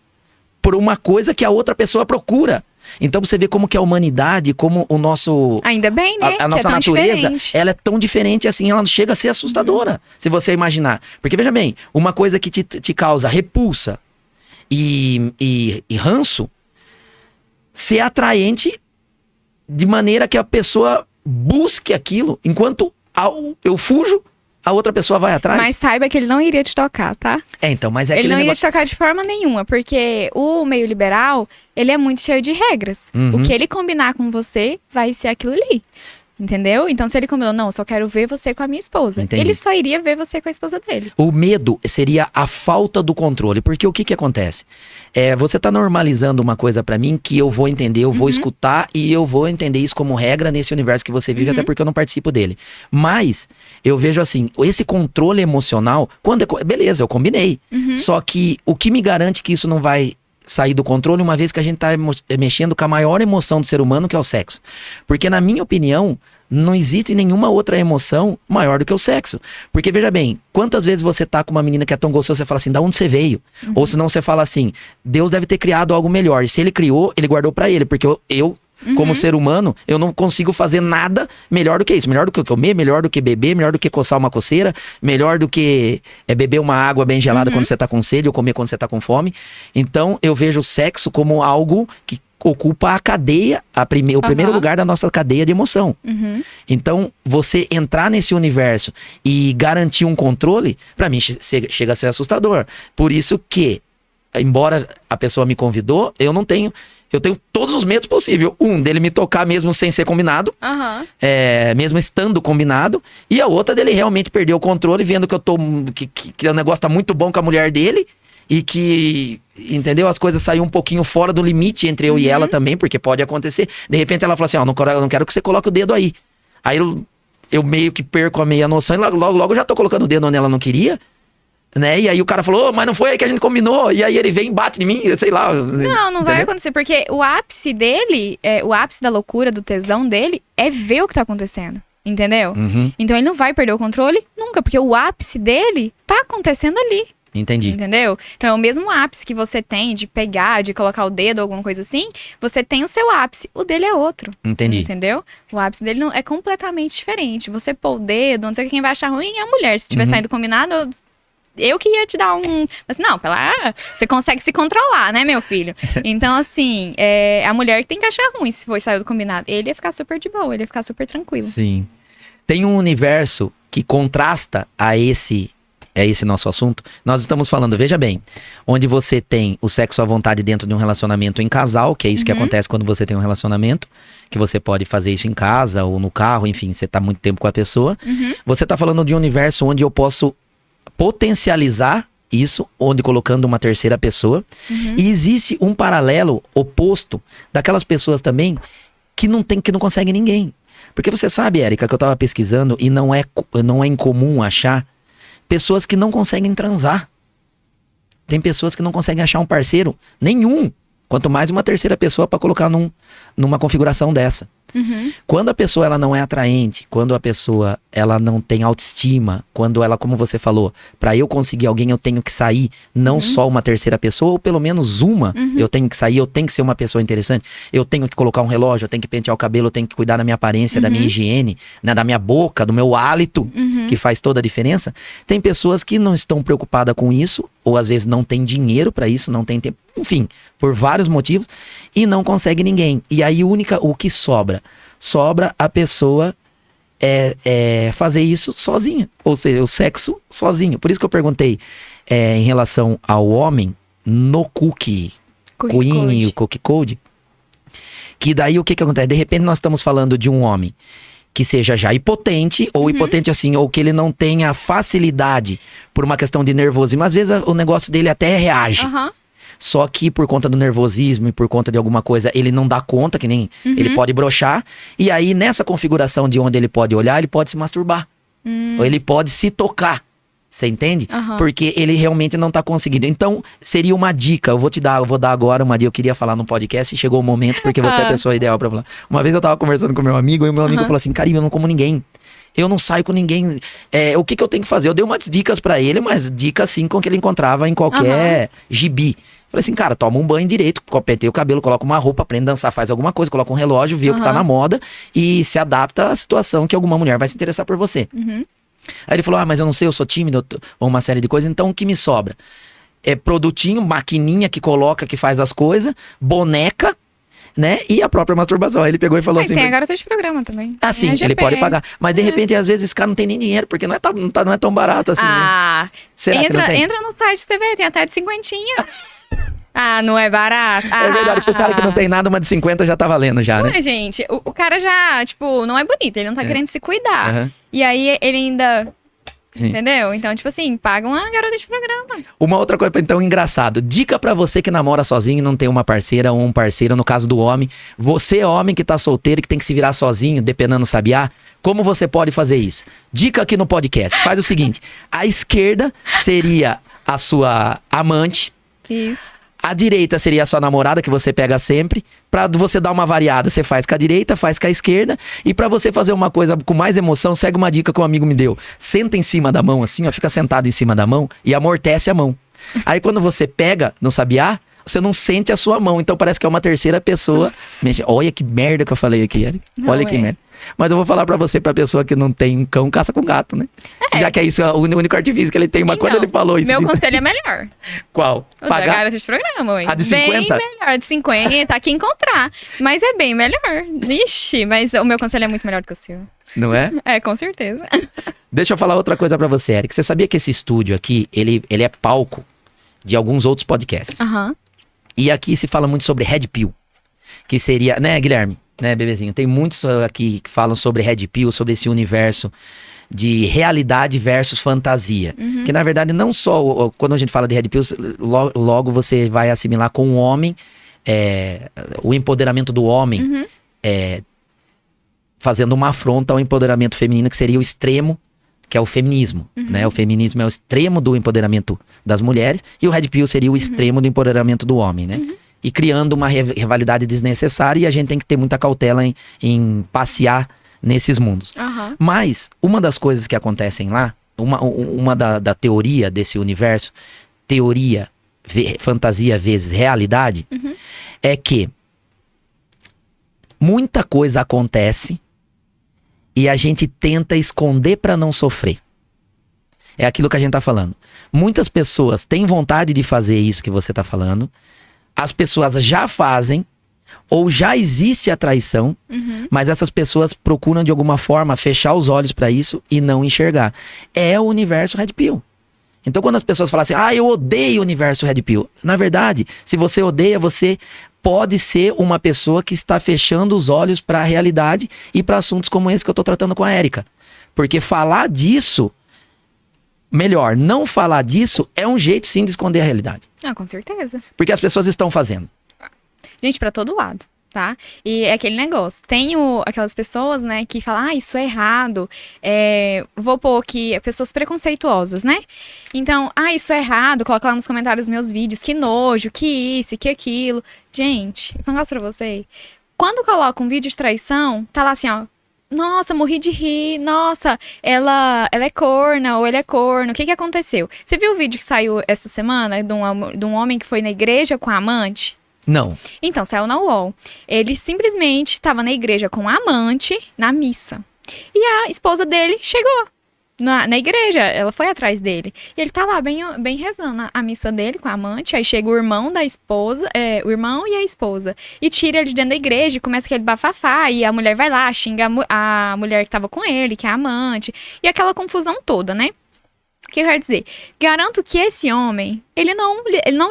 S1: por uma coisa que a outra pessoa procura. Então você vê como que a humanidade, como o nosso...
S2: Ainda bem, né?
S1: A nossa
S2: que é tão
S1: natureza,
S2: diferente.
S1: ela é tão diferente assim, ela chega a ser assustadora, se você imaginar. Porque veja bem, uma coisa que te causa repulsa e ranço, ser atraente de maneira que a pessoa busque aquilo, enquanto eu fujo, a outra pessoa vai atrás.
S2: Mas saiba que ele não iria te tocar, tá?
S1: Então, mas é
S2: Ele
S1: aquele
S2: não iria
S1: negócio...
S2: te tocar de forma nenhuma, porque o meio liberal, ele é muito cheio de regras. O que ele combinar com você vai ser aquilo ali. Entendeu? Então, se ele combinou, não, eu só quero ver você com a minha esposa.
S1: Entendi.
S2: Ele só iria ver você com a esposa dele.
S1: O medo seria a falta do controle, porque o que acontece? Você tá normalizando uma coisa pra mim que eu vou entender, eu vou escutar e eu vou entender isso como regra nesse universo que você vive, até porque eu não participo dele. Mas eu vejo assim, esse controle emocional, beleza, eu combinei. Só que o que me garante que isso não vai sair do controle, uma vez que a gente tá mexendo com a maior emoção do ser humano, que é o sexo. Porque, na minha opinião, não existe nenhuma outra emoção maior do que o sexo. Porque, veja bem, quantas vezes você tá com uma menina que é tão gostosa, você fala assim, da onde você veio? Ou senão você fala assim, Deus deve ter criado algo melhor. E se ele criou, ele guardou pra ele. Porque eu como ser humano, eu não consigo fazer nada melhor do que isso. Melhor do que comer, melhor do que beber, melhor do que coçar uma coceira, melhor do que beber uma água bem gelada quando você tá com sede ou comer quando você tá com fome. Então, eu vejo o sexo como algo que ocupa a cadeia, o primeiro lugar da nossa cadeia de emoção. Então, você entrar nesse universo e garantir um controle, pra mim, chega a ser assustador. Por isso que, embora a pessoa me convidou, eu tenho todos os medos possíveis. Dele me tocar mesmo sem ser combinado, mesmo estando combinado, e a outra dele realmente perder o controle, vendo que que o negócio tá muito bom com a mulher dele, e que, entendeu? As coisas saíram um pouquinho fora do limite entre eu e ela também, porque pode acontecer. De repente ela fala assim, eu não quero que você coloque o dedo aí. Aí eu meio que perco a meia noção, e logo eu já tô colocando o dedo onde ela não queria. Né? E aí o cara falou, mas não foi aí que a gente combinou. E aí ele vem e bate em mim, sei lá.
S2: Não vai acontecer, porque o ápice dele, o ápice da loucura, do tesão dele, é ver o que tá acontecendo. Entendeu? Então ele não vai perder o controle nunca, porque o ápice dele tá acontecendo ali.
S1: Entendi.
S2: Entendeu? Então é o mesmo ápice que você tem de pegar, de colocar o dedo ou alguma coisa assim. Você tem o seu ápice, o dele é outro.
S1: Entendi.
S2: Entendeu? O ápice dele é completamente diferente. Você pôr o dedo, não sei quem vai achar ruim é a mulher. Se tiver saindo combinado, eu que ia te dar um... Assim, não, você consegue se controlar, né, meu filho? Então, assim, a mulher que tem que achar ruim se saiu do combinado. Ele ia ficar super de boa, ele ia ficar super tranquilo.
S1: Sim. Tem um universo que contrasta a esse nosso assunto. Nós estamos falando, veja bem, onde você tem o sexo à vontade dentro de um relacionamento em casal, que é isso que acontece quando você tem um relacionamento, que você pode fazer isso em casa ou no carro, enfim, você tá muito tempo com a pessoa. Você tá falando de um universo onde eu posso potencializar isso, onde colocando uma terceira pessoa. E existe um paralelo oposto daquelas pessoas também que não conseguem ninguém. Porque você sabe, Érica, que eu tava pesquisando e não é incomum achar pessoas que não conseguem transar. Tem pessoas que não conseguem achar um parceiro nenhum, quanto mais uma terceira pessoa para colocar numa configuração dessa. Quando a pessoa ela não é atraente, quando a pessoa ela não tem autoestima, quando ela, como você falou, para eu conseguir alguém eu tenho que sair, não só uma terceira pessoa, ou pelo menos uma, eu tenho que sair, eu tenho que ser uma pessoa interessante, eu tenho que colocar um relógio, eu tenho que pentear o cabelo, eu tenho que cuidar da minha aparência, da minha higiene, né, da minha boca, do meu hálito, que faz toda a diferença. Tem pessoas que não estão preocupadas com isso, ou às vezes não tem dinheiro para isso, não tem tempo, enfim, por vários motivos, e não consegue ninguém. E aí o que sobra a pessoa fazer isso sozinha, ou seja, o sexo sozinho. Por isso que eu perguntei em relação ao homem no Cookie Queen e o Cookie Code, que daí o que acontece? De repente nós estamos falando de um homem que seja já impotente, ou impotente assim, ou que ele não tenha facilidade por uma questão de nervosismo. Às vezes o negócio dele até reage. Só que por conta do nervosismo e por conta de alguma coisa, ele não dá conta, que nem ele pode broxar. E aí, nessa configuração de onde ele pode olhar, ele pode se masturbar. Ou ele pode se tocar. Você entende? Porque ele realmente não tá conseguindo. Então, seria uma dica. Eu vou dar agora uma dica. Eu queria falar no podcast e chegou o momento, porque você é a pessoa ideal pra falar. Uma vez eu tava conversando com meu amigo e o meu amigo falou assim: Carinho, eu não como ninguém. Eu não saio com ninguém. O que eu tenho que fazer? Eu dei umas dicas pra ele, mas dicas assim com que ele encontrava em qualquer gibi. Falei assim, cara, toma um banho direito, penteia o cabelo, coloca uma roupa, aprende a dançar, faz alguma coisa, coloca um relógio, vê o que tá na moda e se adapta à situação que alguma mulher vai se interessar por você. Aí ele falou, mas eu não sei, eu sou tímido, ou uma série de coisas, então o que me sobra? É produtinho, maquininha que coloca, que faz as coisas, boneca, né? E a própria masturbação. Aí ele pegou e falou assim...
S2: Mas tem a garota de programa também.
S1: Ah, sim, ele pode pagar. Mas de repente, às vezes, esse cara não tem nem dinheiro, porque não é tão barato assim, né? Será que não tem?
S2: Entra no site, você vê, tem até de 50. Não é barato?
S1: É verdade, pro cara que não tem nada, uma de 50 já tá valendo já, né?
S2: Ué, gente, o cara já, tipo, não é bonito, ele não tá querendo se cuidar. E aí ele ainda... Sim. Entendeu? Então, tipo assim, paga uma garota de programa.
S1: Uma outra coisa, então, engraçado. Dica pra você que namora sozinho e não tem uma parceira ou um parceiro, no caso do homem. Você, homem que tá solteiro e que tem que se virar sozinho, depenando sabiá, como você pode fazer isso? Dica aqui no podcast. Faz o seguinte, a esquerda seria a sua amante.
S2: Isso.
S1: A direita seria a sua namorada, que você pega sempre. Pra você dar uma variada, você faz com a direita, faz com a esquerda. E pra você fazer uma coisa com mais emoção, segue uma dica que um amigo me deu. Senta em cima da mão assim, ó, fica sentado em cima da mão e amortece a mão. Aí quando você pega no sabiá, você não sente a sua mão. Então parece que é uma terceira pessoa. Olha que merda que eu falei aqui, Eric. Olha que merda. Mas eu vou falar pra você, pra pessoa que não tem cão, caça com gato, né? Já que é isso, o único artifício que ele tem. Mas quando ele falou isso...
S2: Meu conselho é melhor.
S1: Qual?
S2: O da garota de programa, ué.
S1: A de 50?
S2: Bem melhor, de 50, aqui encontrar. Mas é bem melhor. Ixi, mas o meu conselho é muito melhor do que o seu.
S1: Não é?
S2: É, com certeza.
S1: Deixa eu falar outra coisa pra você, Eric. Você sabia que esse estúdio aqui, ele é palco de alguns outros podcasts. E aqui se fala muito sobre Red Pill. Que seria, né, Guilherme? Né, bebezinho? Tem muitos aqui que falam sobre Red Pill, sobre esse universo de realidade versus fantasia. Que na verdade não só, quando a gente fala de Red Pill, logo você vai assimilar com o homem, o empoderamento do homem, fazendo uma afronta ao empoderamento feminino, que seria o extremo, que é o feminismo, né? O feminismo é o extremo do empoderamento das mulheres e o Red Pill seria o extremo do empoderamento do homem, né? E criando uma rivalidade desnecessária, e a gente tem que ter muita cautela em passear nesses mundos. Mas uma das coisas que acontecem lá, uma da teoria desse universo, teoria, fantasia vezes realidade, é que muita coisa acontece e a gente tenta esconder para não sofrer. É aquilo que a gente tá falando. Muitas pessoas têm vontade de fazer isso que você tá falando. As pessoas já fazem, ou já existe a traição, mas essas pessoas procuram de alguma forma fechar os olhos para isso e não enxergar. É o universo Red Pill. Então quando as pessoas falam assim, eu odeio o universo Red Pill. Na verdade, se você odeia, você pode ser uma pessoa que está fechando os olhos para a realidade e para assuntos como esse que eu tô tratando com a Érica. Porque falar disso, melhor, não falar disso é um jeito sim de esconder a realidade.
S2: Com certeza.
S1: Porque as pessoas estão fazendo.
S2: Gente, pra todo lado, tá? E é aquele negócio. Tem aquelas pessoas, né, que falam, isso é errado. Vou pôr aqui, pessoas preconceituosas, né? Então, isso é errado, coloca lá nos comentários meus vídeos, que nojo, que isso, que aquilo. Gente, eu vou falar pra você. Quando coloca um vídeo de traição, tá lá assim, ó. Nossa, morri de rir. Nossa, ela é corna ou ele é corno. O que aconteceu? Você viu o vídeo que saiu essa semana de um homem que foi na igreja com a amante?
S1: Não.
S2: Então, saiu na UOL. Ele simplesmente estava na igreja com a amante na missa. E a esposa dele chegou na igreja. Ela foi atrás dele. E ele tá lá bem rezando a missa dele com a amante. Aí chega o irmão da esposa, o irmão e a esposa. E tira ele de dentro da igreja e começa aquele bafafá. E a mulher vai lá, xinga a mulher que tava com ele, que é a amante. E aquela confusão toda, né? O que eu quero dizer? Garanto que esse homem, ele não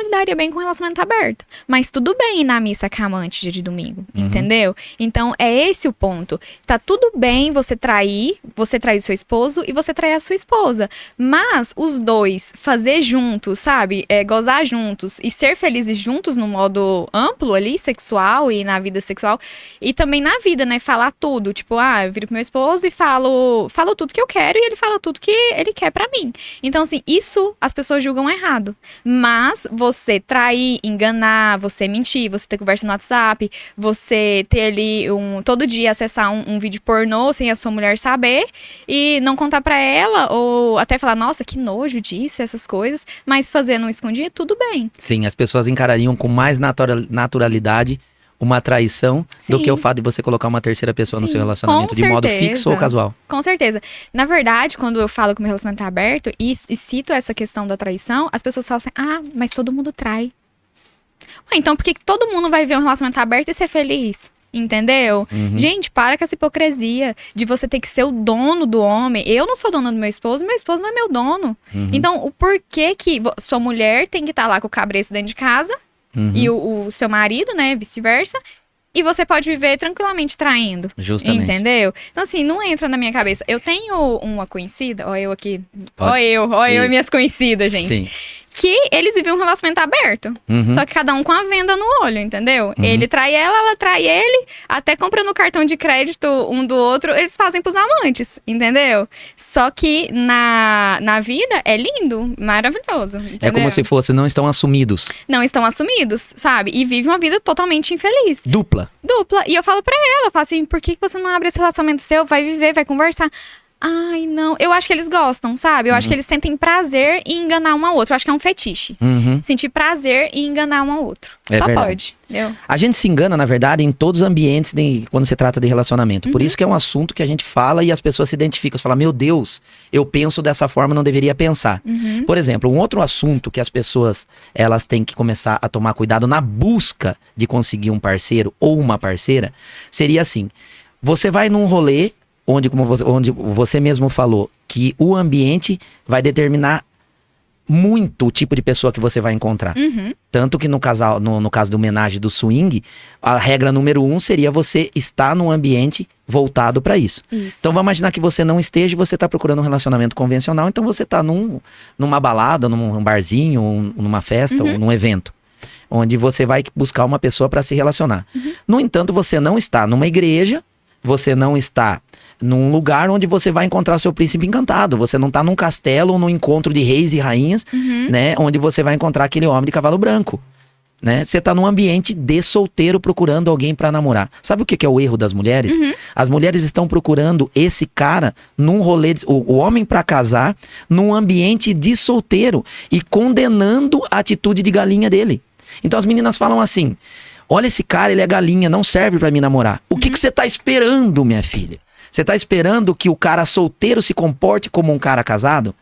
S2: lidaria bem com o relacionamento aberto. Mas tudo bem ir na missa com a amante dia de domingo, entendeu? Então, é esse o ponto. Tá tudo bem você trair o seu esposo e você trair a sua esposa. Mas os dois fazer juntos, sabe? Gozar juntos e ser felizes juntos no modo amplo ali, sexual e na vida sexual. E também na vida, né? Falar tudo. Tipo, eu viro pro meu esposo e falo tudo que eu quero e ele fala tudo que ele quer pra mim. Então, assim, isso as pessoas julgam errado. Mas você trair, enganar, você mentir, você ter conversa no WhatsApp, você ter ali todo dia acessar um vídeo pornô sem a sua mulher saber e não contar pra ela, ou até falar, nossa, que nojo disso, essas coisas, mas fazer no escondido, tudo bem.
S1: Sim, as pessoas encarariam com mais naturalidade uma traição do que o fato de você colocar uma terceira pessoa no seu relacionamento de modo fixo ou casual.
S2: Com certeza. Na verdade, quando eu falo que o meu relacionamento tá aberto e cito essa questão da traição, as pessoas falam assim, mas todo mundo trai. Então por que todo mundo vai ver um relacionamento aberto e ser feliz? Entendeu? Gente, para com essa hipocrisia de você ter que ser o dono do homem. Eu não sou dona do meu esposo não é meu dono. Então, o porquê que sua mulher tem que estar lá com o cabresto dentro de casa e o seu marido, né, vice-versa, e você pode viver tranquilamente traindo.
S1: Justamente.
S2: Entendeu? Então, assim, não entra na minha cabeça. Eu tenho uma conhecida, ó eu aqui, ó eu e minhas conhecidas, gente. Sim. Que eles vivem um relacionamento aberto. Só que cada um com a venda no olho, entendeu? Ele trai ela trai ele, até comprando o cartão de crédito um do outro, eles fazem pros amantes, entendeu? Só que na vida é lindo, maravilhoso, entendeu?
S1: É como se fosse, não estão assumidos.
S2: Não estão assumidos, sabe? E vive uma vida totalmente infeliz.
S1: Dupla.
S2: E eu falo pra ela, eu falo assim, por que você não abre esse relacionamento seu? Vai viver, vai conversar. Ai, não. Eu acho que eles gostam, sabe? Eu acho que eles sentem prazer em enganar um ao outro. Eu acho que é um fetiche. Sentir prazer em enganar um ao outro. Só verdade. Pode. Entendeu?
S1: A gente se engana, na verdade, em todos os ambientes quando se trata de relacionamento. Por isso que é um assunto que a gente fala e as pessoas se identificam. Você fala, meu Deus, eu penso dessa forma, não deveria pensar. Por exemplo, um outro assunto que as pessoas elas têm que começar a tomar cuidado na busca de conseguir um parceiro ou uma parceira, seria assim. Você vai num rolê onde você mesmo falou que o ambiente vai determinar muito o tipo de pessoa que você vai encontrar. Tanto que no caso do homenagem do swing, a regra número 1 seria você estar num ambiente voltado para isso. Então vamos imaginar que você não esteja e você está procurando um relacionamento convencional, então você está numa balada, num barzinho, numa festa ou num evento, onde você vai buscar uma pessoa para se relacionar. No entanto, você não está numa igreja, você não está num lugar onde você vai encontrar seu príncipe encantado. Você não tá num castelo ou num encontro de reis e rainhas, né? Onde você vai encontrar aquele homem de cavalo branco, né? Você tá num ambiente de solteiro procurando alguém pra namorar. Sabe o que é o erro das mulheres? As mulheres estão procurando esse cara num rolê, o homem pra casar, num ambiente de solteiro e condenando a atitude de galinha dele. Então as meninas falam assim, olha esse cara, ele é galinha, não serve pra me namorar. O que você tá esperando, minha filha? Você tá esperando que o cara solteiro se comporte como um cara casado?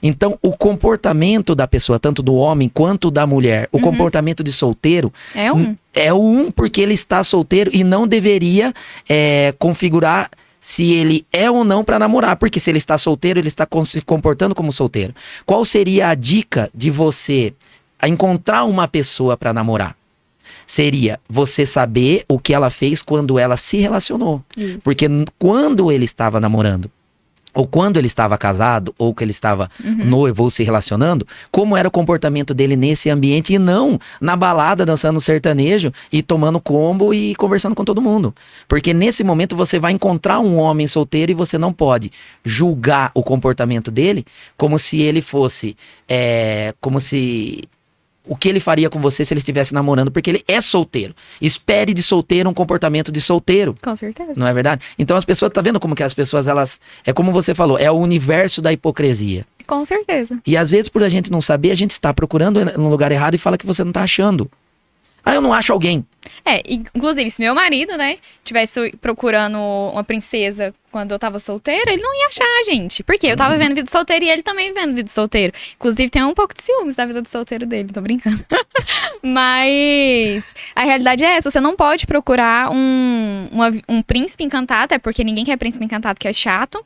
S1: Então, o comportamento da pessoa, tanto do homem quanto da mulher, o comportamento de solteiro é o porque ele está solteiro e não deveria configurar se ele é ou não para namorar, porque se ele está solteiro, ele está se comportando como solteiro. Qual seria a dica de você encontrar uma pessoa para namorar? Seria você saber o que ela fez quando ela se relacionou.
S2: Isso.
S1: Porque quando ele estava namorando, ou quando ele estava casado, ou que ele estava noivo ou se relacionando, como era o comportamento dele nesse ambiente e não na balada dançando sertanejo e tomando combo e conversando com todo mundo. Porque nesse momento você vai encontrar um homem solteiro e você não pode julgar o comportamento dele como se ele fosse, como se... O que ele faria com você se ele estivesse namorando, porque ele é solteiro. Espere de solteiro um comportamento de solteiro.
S2: Com certeza.
S1: Não é verdade? Então as pessoas, tá vendo como que as pessoas, elas... É como você falou, é o universo da hipocrisia.
S2: Com certeza.
S1: E às vezes, por a gente não saber, a gente está procurando no lugar errado e fala que você não tá achando. Ah, eu não acho alguém.
S2: Inclusive, se meu marido, né, tivesse procurando uma princesa quando eu tava solteira, ele não ia achar, gente. Porque eu tava vivendo vida solteira e ele também vivendo vida solteiro. Inclusive, tem um pouco de ciúmes da vida do solteiro dele, tô brincando. Mas a realidade é essa, você não pode procurar um príncipe encantado, até porque ninguém quer príncipe encantado, que é chato.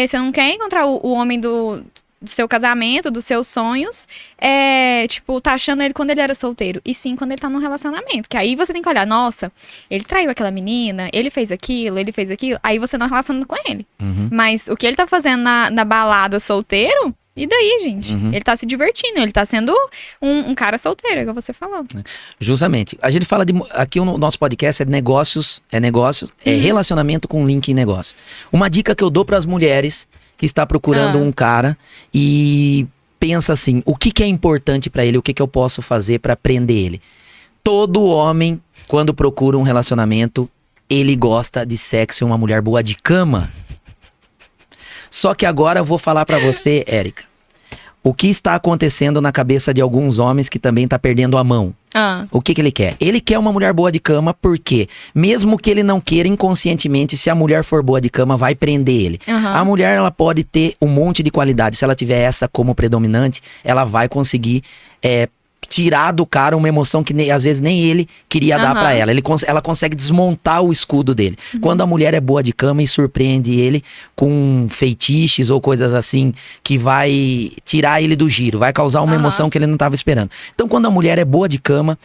S2: Você não quer encontrar o homem do seu casamento, dos seus sonhos, tá achando ele quando ele era solteiro. E sim, quando ele tá num relacionamento. Que aí você tem que olhar, nossa, ele traiu aquela menina, ele fez aquilo. Aí você não relaciona com ele. Mas o que ele tá fazendo na balada solteiro, e daí, gente? Ele tá se divertindo, ele tá sendo um cara solteiro, é o que você falou.
S1: Justamente. A gente fala aqui no nosso podcast é relacionamento com link em negócio. Uma dica que eu dou pras mulheres que está procurando um cara e pensa assim, o que é importante pra ele, o que eu posso fazer pra prender ele? Todo homem, quando procura um relacionamento, ele gosta de sexo e uma mulher boa de cama. Só que agora eu vou falar pra você, Érica, o que está acontecendo na cabeça de alguns homens que também tá perdendo a mão. O que ele quer? Ele quer uma mulher boa de cama porque, mesmo que ele não queira inconscientemente, se a mulher for boa de cama, vai prender ele. A mulher, ela pode ter um monte de qualidade. Se ela tiver essa como predominante, ela vai conseguir tirar do cara uma emoção que às vezes nem ele queria dar pra ela. Ela consegue desmontar o escudo dele. Quando a mulher é boa de cama e surpreende ele com feitiços ou coisas assim que vai tirar ele do giro, vai causar uma emoção que ele não estava esperando. Então, quando a mulher é boa de cama,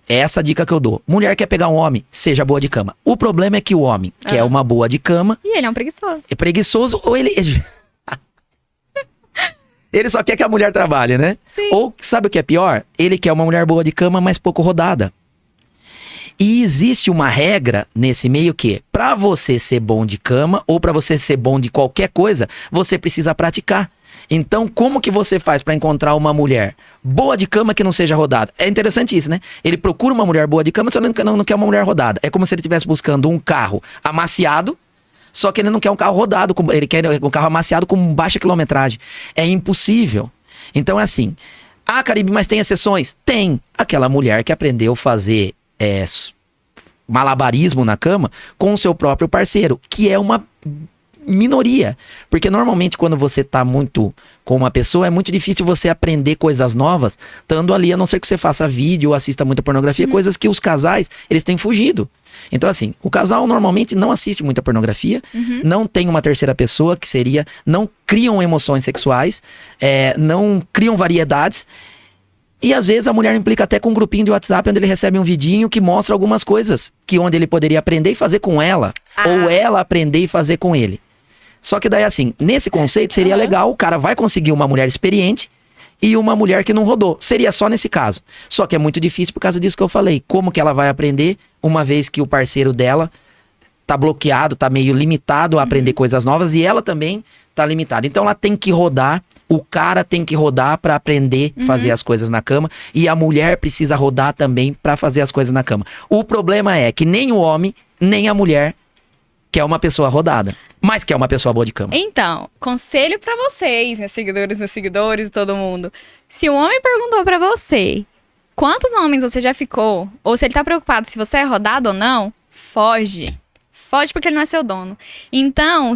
S1: é essa a dica que eu dou. Mulher quer pegar um homem, seja boa de cama. O problema é que o homem quer uma boa de cama.
S2: E ele é um preguiçoso.
S1: É preguiçoso ou ele... Ele só quer que a mulher trabalhe, né?
S2: Sim.
S1: Ou, sabe o que é pior? Ele quer uma mulher boa de cama, mas pouco rodada. E existe uma regra nesse meio que, pra você ser bom de cama, ou pra você ser bom de qualquer coisa, você precisa praticar. Então, como que você faz pra encontrar uma mulher boa de cama que não seja rodada? É interessante isso, né? Ele procura uma mulher boa de cama, só não quer uma mulher rodada. É como se ele estivesse buscando um carro amaciado, só que ele não quer um carro rodado, ele quer um carro amaciado com baixa quilometragem. É impossível. Então é assim, Caribe, mas tem exceções? Tem. Aquela mulher que aprendeu a fazer malabarismo na cama com o seu próprio parceiro, que é uma minoria. Porque normalmente quando você tá muito com uma pessoa, é muito difícil você aprender coisas novas, estando ali, a não ser que você faça vídeo ou assista muita pornografia, coisas que os casais, eles têm fugido. Então assim, o casal normalmente não assiste muita pornografia, não tem uma terceira pessoa, que seria, não criam emoções sexuais, não criam variedades. E às vezes a mulher implica até com um grupinho de WhatsApp onde ele recebe um vidinho que mostra algumas coisas onde ele poderia aprender e fazer com ela, ou ela aprender e fazer com ele. Só que daí assim, nesse conceito seria legal, o cara vai conseguir uma mulher experiente e uma mulher que não rodou. Seria só nesse caso. Só que é muito difícil por causa disso que eu falei. Como que ela vai aprender, uma vez que o parceiro dela tá bloqueado, tá meio limitado a aprender coisas novas e ela também tá limitada. Então ela tem que rodar, o cara tem que rodar pra aprender a fazer as coisas na cama e a mulher precisa rodar também pra fazer as coisas na cama. O problema é que nem o homem, nem a mulher quer uma pessoa rodada, mas quer uma pessoa boa de cama.
S2: Então, conselho pra vocês, meus seguidores e todo mundo. Se o homem perguntou pra você quantos homens você já ficou, ou se ele tá preocupado se você é rodado ou não, foge. Foge porque ele não é seu dono. Então,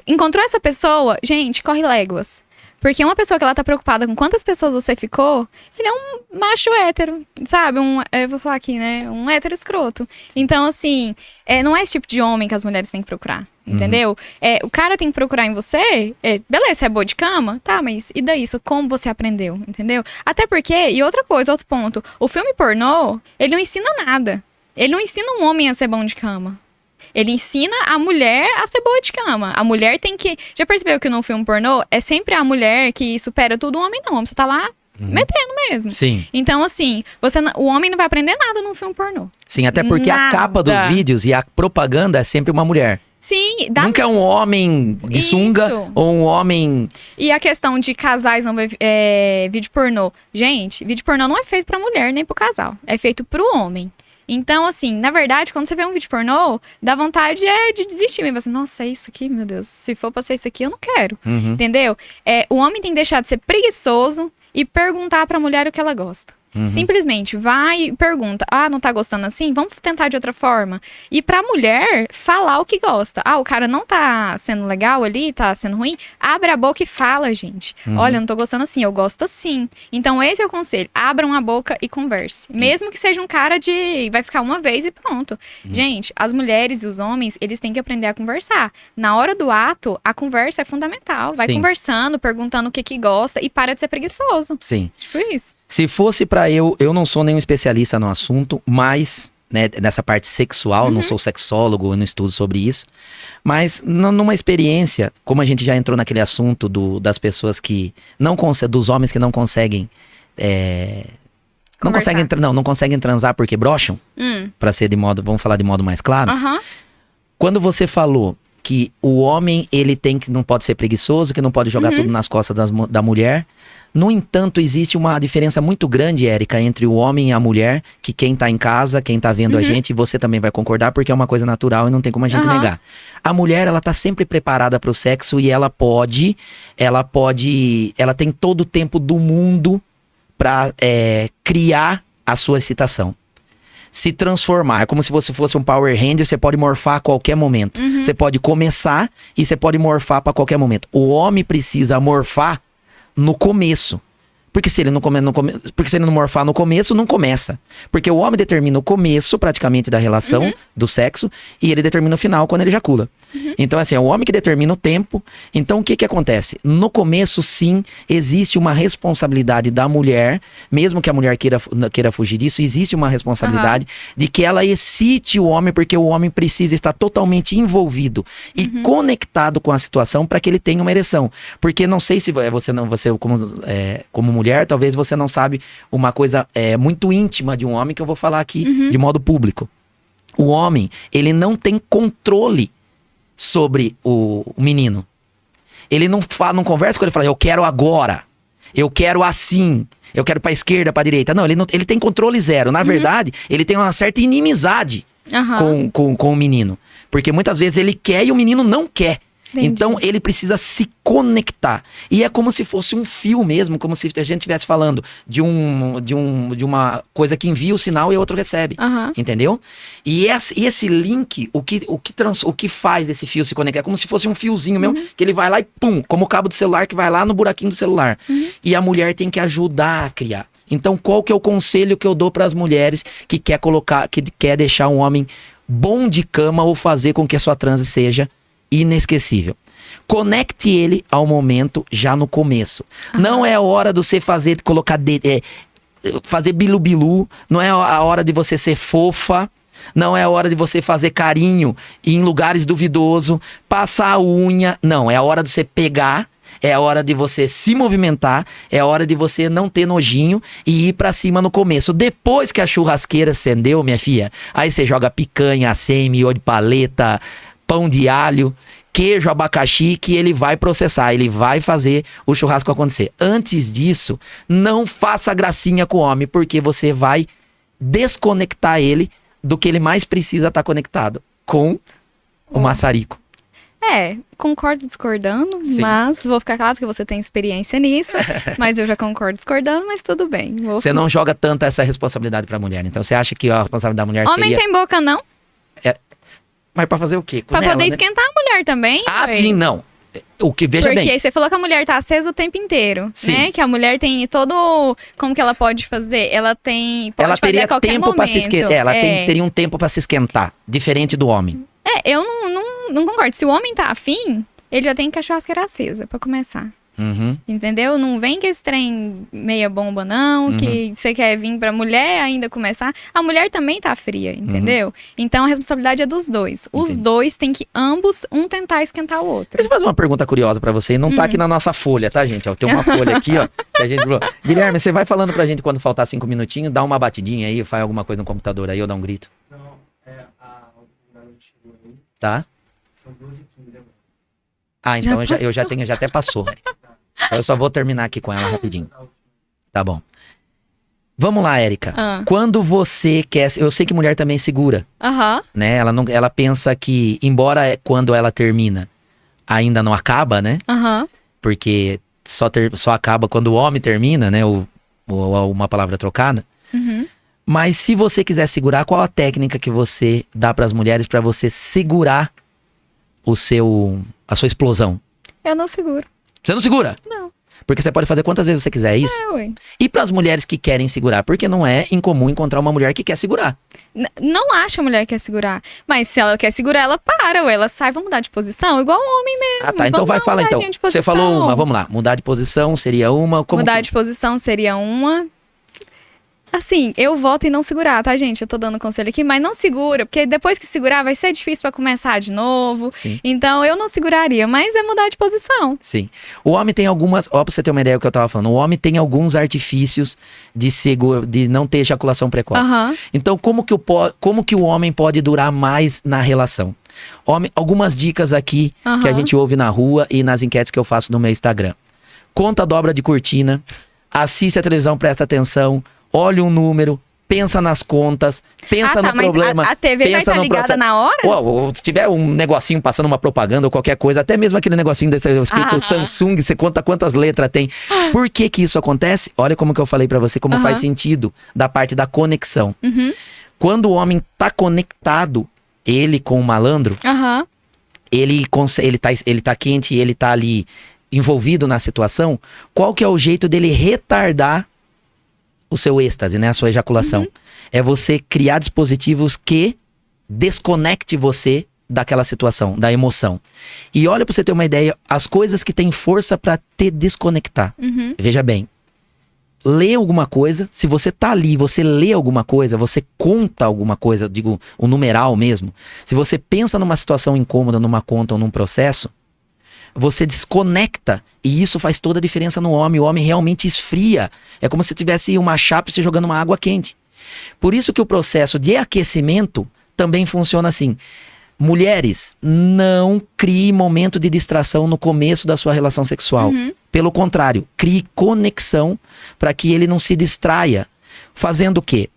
S2: encontrou essa pessoa, gente, corre léguas. Porque uma pessoa que ela tá preocupada com quantas pessoas você ficou, ele é um macho hétero, sabe? Eu vou falar aqui, né? Um hétero escroto. Então, assim, não é esse tipo de homem que as mulheres têm que procurar. Entendeu? O cara tem que procurar em você. Beleza, você é boa de cama? Tá, mas e daí? Isso, como você aprendeu? Entendeu? Até porque, e outra coisa, outro ponto. O filme pornô, ele não ensina nada. Ele não ensina um homem a ser bom de cama. Ele ensina a mulher a ser boa de cama. A mulher tem que... Já percebeu que no filme pornô é sempre a mulher que supera tudo, o homem não. O homem só tá lá metendo mesmo.
S1: Sim.
S2: Então, assim, o homem não vai aprender nada num filme pornô.
S1: Sim, até porque a capa dos vídeos e a propaganda é sempre uma mulher.
S2: Sim,
S1: nunca é um homem de sunga ou um homem...
S2: E a questão de casais não ver vídeo pornô. Gente, vídeo pornô não é feito pra mulher nem pro casal. É feito pro homem. Então, assim, na verdade, quando você vê um vídeo pornô, dá vontade de desistir mesmo. Assim, nossa, é isso aqui, meu Deus. Se for pra ser isso aqui, eu não quero. Entendeu? O homem tem que deixar de ser preguiçoso e perguntar pra mulher o que ela gosta. Simplesmente vai e pergunta: ah, não tá gostando assim? Vamos tentar de outra forma. E pra mulher falar o que gosta. Ah, o cara não tá sendo legal ali, tá sendo ruim. Abre a boca e fala, gente. Olha, eu não tô gostando assim, eu gosto assim. Então esse é o conselho. Abram a boca e converse. Mesmo que seja um cara vai ficar uma vez e pronto. Gente, as mulheres e os homens, eles têm que aprender a conversar. Na hora do ato, a conversa é fundamental. Vai conversando, perguntando o que gosta e para de ser preguiçoso.
S1: Sim.
S2: Tipo isso.
S1: Se fosse pra eu não sou nenhum especialista no assunto, mas, né, nessa parte sexual, não sou sexólogo, eu não estudo sobre isso, mas numa experiência, como a gente já entrou naquele assunto das pessoas que não conseguem, dos homens que não conseguem, não conseguem transar porque broxam, pra ser vamos falar de modo mais claro. Quando você falou que o homem, ele não pode ser preguiçoso, que não pode jogar tudo nas costas da mulher. No entanto, existe uma diferença muito grande, Érica, entre o homem e a mulher, que quem tá em casa, quem tá vendo a gente, e você também vai concordar, porque é uma coisa natural e não tem como a gente negar. A mulher, ela tá sempre preparada pro sexo e ela tem todo o tempo do mundo pra criar a sua excitação. Se transformar. É como se você fosse um Power Ranger, você pode morfar a qualquer momento. Você pode começar e você pode morfar para qualquer momento. O homem precisa morfar no começo. Porque se ele não morfar no começo, não começa. Porque o homem determina o começo, praticamente, da relação, do sexo, e ele determina o final, quando ele ejacula. Então, assim, é o homem que determina o tempo. Então, o que acontece? No começo, sim, existe uma responsabilidade da mulher, mesmo que a mulher queira fugir disso, existe uma responsabilidade de que ela excite o homem, porque o homem precisa estar totalmente envolvido e conectado com a situação para que ele tenha uma ereção. Porque não sei se você como mulher, talvez você não sabe uma coisa muito íntima de um homem que eu vou falar aqui de modo público. O homem, ele não tem controle sobre o menino. Ele não conversa com ele e fala: eu quero agora, eu quero assim, eu quero pra esquerda, pra direita. Não, ele tem controle zero. Na verdade, ele tem uma certa inimizade com o menino. Porque muitas vezes ele quer e o menino não quer. Entendi. Então ele precisa se conectar. E é como se fosse um fio mesmo, como se a gente estivesse falando de uma coisa que envia o sinal e o outro recebe. Entendeu? E esse link, o que faz esse fio se conectar? É como se fosse um fiozinho mesmo, que ele vai lá e pum, como o cabo do celular que vai lá no buraquinho do celular. E a mulher tem que ajudar a criar. Então, qual que é o conselho que eu dou para as mulheres que quer deixar um homem bom de cama ou fazer com que a sua transe seja inesquecível? Conecte ele ao momento já no começo. Não é a hora de você fazer bilu-bilu, não é a hora de você ser fofa, não é a hora de você fazer carinho em lugares duvidosos, passar a unha. Não, é a hora de você pegar, é a hora de você se movimentar, é a hora de você não ter nojinho e ir pra cima no começo. Depois que a churrasqueira acendeu, minha filha, aí você joga picanha, miojo de paleta, pão de alho, queijo, abacaxi, que ele vai processar, ele vai fazer o churrasco acontecer. Antes disso, não faça gracinha com o homem, porque você vai desconectar ele do que ele mais precisa estar conectado, com o maçarico.
S2: Concordo discordando, mas vou ficar claro porque você tem experiência nisso, mas eu já concordo discordando, mas tudo bem.
S1: Você não joga tanto essa responsabilidade pra mulher, então você acha que a responsabilidade da mulher seria...
S2: Homem tem boca, não?
S1: Mas pra fazer o quê?
S2: Pra poder esquentar a mulher também.
S1: Sim, não. O que, veja
S2: Porque
S1: bem,
S2: você falou que a mulher tá acesa o tempo inteiro,
S1: Sim.
S2: né? Que a mulher tem todo... Como que ela pode fazer? Ela tem... Pode
S1: ela
S2: fazer
S1: teria
S2: a qualquer
S1: tempo pra se
S2: momento.
S1: esquentar. Ela
S2: É.
S1: teria um tempo pra se esquentar, diferente do homem.
S2: Eu não concordo. Se o homem tá afim, ele já tem que a churrasqueira acesa, pra começar.
S1: Uhum.
S2: Entendeu? Não vem com esse trem meia bomba, não, que você quer vir pra mulher ainda começar. A mulher também tá fria, entendeu? Então a responsabilidade é dos dois. Os
S1: Entendi.
S2: dois têm que ambos, um tentar esquentar o outro.
S1: Deixa eu fazer uma pergunta curiosa pra você. Não tá aqui na nossa folha, tá, gente? Ó, tem uma folha aqui, ó. Que a gente... Guilherme, você vai falando pra gente quando faltar 5 minutinhos, dá uma batidinha aí, faz alguma coisa no computador aí, ou dá um grito.
S3: Não, a oportunidade chegou aí.
S1: Tá?
S3: São 12h15 agora.
S1: Ah, então eu já tenho, já até passou. Eu só vou terminar aqui com ela rapidinho. Tá bom. Vamos lá, Érica. Quando você quer... Eu sei que mulher também segura,
S2: Aham.
S1: né? Ela pensa que, embora quando ela termina, ainda não acaba, né?
S2: Aham.
S1: Porque só acaba quando o homem termina, né? Ou uma palavra trocada.
S2: Uhum.
S1: Mas se você quiser segurar, qual a técnica que você dá pras mulheres pra você segurar a sua explosão?
S2: Eu não seguro.
S1: Você não segura?
S2: Não.
S1: Porque você pode fazer quantas vezes você quiser isso.
S2: Ué.
S1: E pras mulheres que querem segurar, porque não é incomum encontrar uma mulher que quer segurar.
S2: Não acha a mulher que quer segurar. Mas se ela quer segurar, ela para, ou ela sai, vai mudar de posição, igual o homem mesmo.
S1: Ah, tá. Então
S2: Vamos
S1: vai
S2: dar uma
S1: falar então.
S2: mudadinha de
S1: Você
S2: posição.
S1: falou uma, vamos lá. Mudar de posição seria uma. Como
S2: Mudar de posição seria uma. Assim, eu voto em não segurar, tá, gente? Eu tô dando conselho aqui, mas não segura, porque depois que segurar vai ser difícil pra começar de novo.
S1: Sim.
S2: Então eu não seguraria, mas é mudar de posição.
S1: Sim. O homem tem algumas. Ó, pra você ter uma ideia do que eu tava falando. O homem tem alguns artifícios de não ter ejaculação precoce.
S2: Aham.
S1: Então, como que o homem pode durar mais na relação? Algumas dicas aqui que a
S2: Aham.
S1: gente ouve na rua e nas enquetes que eu faço no meu Instagram. Conta a dobra de cortina, assiste a televisão, presta atenção, olha um número, pensa nas contas, pensa no
S2: mas
S1: problema.
S2: a TV vai
S1: pensa
S2: estar
S1: no
S2: ligada
S1: processo.
S2: na hora?
S1: Ou se tiver um negocinho passando uma propaganda ou qualquer coisa, até mesmo aquele negocinho escrito
S2: Aham.
S1: Samsung, você conta quantas letras tem. Por que que isso acontece? Olha como que eu falei pra você, como
S2: Aham.
S1: faz sentido da parte da conexão.
S2: Uhum.
S1: Quando o homem tá conectado, ele com o malandro,
S2: Aham.
S1: ele tá quente, ele tá ali envolvido na situação, qual que é o jeito dele retardar o seu êxtase, né? A sua ejaculação. É você criar dispositivos que desconecte você daquela situação, da emoção. E olha pra você ter uma ideia, as coisas que têm força pra te desconectar.
S2: Uhum.
S1: Veja bem, lê alguma coisa, se você tá ali, você lê alguma coisa, você conta alguma coisa, digo, o numeral mesmo. Se você pensa numa situação incômoda, numa conta ou num processo, você desconecta e isso faz toda a diferença no homem. O homem realmente esfria. É como se tivesse uma chapa e você jogando uma água quente. Por isso que o processo de aquecimento também funciona assim. Mulheres, não crie momento de distração no começo da sua relação sexual. Pelo contrário, crie conexão para que ele não se distraia. Fazendo o quê?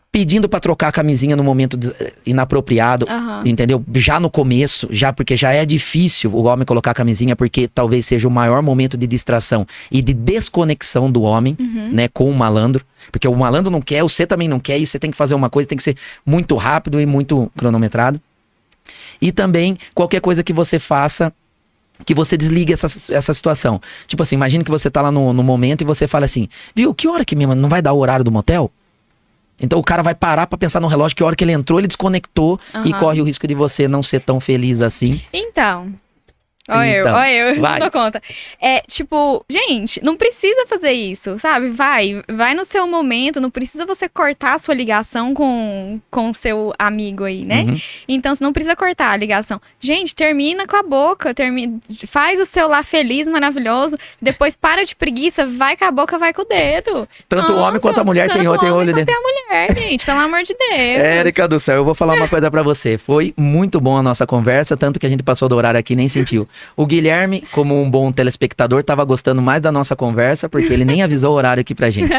S1: Pedindo pra trocar a camisinha no momento inapropriado,
S2: Aham.
S1: entendeu? Já no começo, porque já é difícil o homem colocar a camisinha, porque talvez seja o maior momento de distração e de desconexão do homem, né, com o malandro. Porque o malandro não quer, você também não quer, e você tem que fazer uma coisa, tem que ser muito rápido e muito cronometrado. E também, qualquer coisa que você faça, que você desligue essa situação. Tipo assim, imagina que você tá lá no momento e você fala assim, viu, que hora que mesmo não vai dar o horário do motel? Então o cara vai parar pra pensar no relógio que a hora que ele entrou, ele desconectou e
S2: Aham.
S1: corre o risco de você não ser tão feliz assim.
S2: Então.
S1: Então,
S2: Olha eu,
S1: vai.
S2: não dou conta. É, tipo, gente, não precisa fazer isso, sabe? Vai no seu momento, não precisa você cortar a sua ligação com o seu amigo aí, né?
S1: Uhum.
S2: Então, você não precisa cortar a ligação. Gente, termina com a boca, faz o seu lá feliz, maravilhoso, depois para de preguiça, vai com a boca, vai com o dedo.
S1: Tanto o homem quanto a mulher tem olho dentro.
S2: Tem a mulher, gente, pelo amor de Deus.
S1: Érica do céu, eu vou falar uma coisa pra você. Foi muito bom a nossa conversa, tanto que a gente passou do horário aqui e nem sentiu. O Guilherme, como um bom telespectador, tava gostando mais da nossa conversa, porque ele nem avisou o horário aqui pra gente.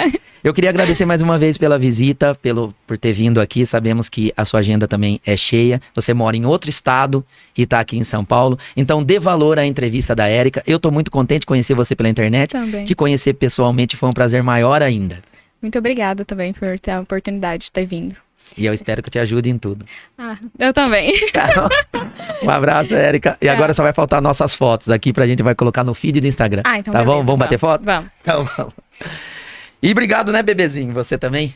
S1: Eu queria agradecer mais uma vez pela visita, por ter vindo aqui. Sabemos que a sua agenda também é cheia. Você mora em outro estado e tá aqui em São Paulo. Então, dê valor à entrevista da Érica. Eu tô muito contente de conhecer você pela internet.
S2: Também.
S1: Te conhecer pessoalmente foi um prazer maior ainda.
S2: Muito obrigada também por ter a oportunidade de ter vindo.
S1: E eu espero que eu te ajude em tudo.
S2: Ah, eu também.
S1: Um abraço, Érica. E
S2: Tchau.
S1: agora só vai faltar nossas fotos aqui pra gente vai colocar no feed do Instagram.
S2: Ah, então
S1: tá
S2: beleza,
S1: bom? Vamos bater foto?
S2: Vamos.
S1: Então vamos. E obrigado, né, bebezinho? Você também?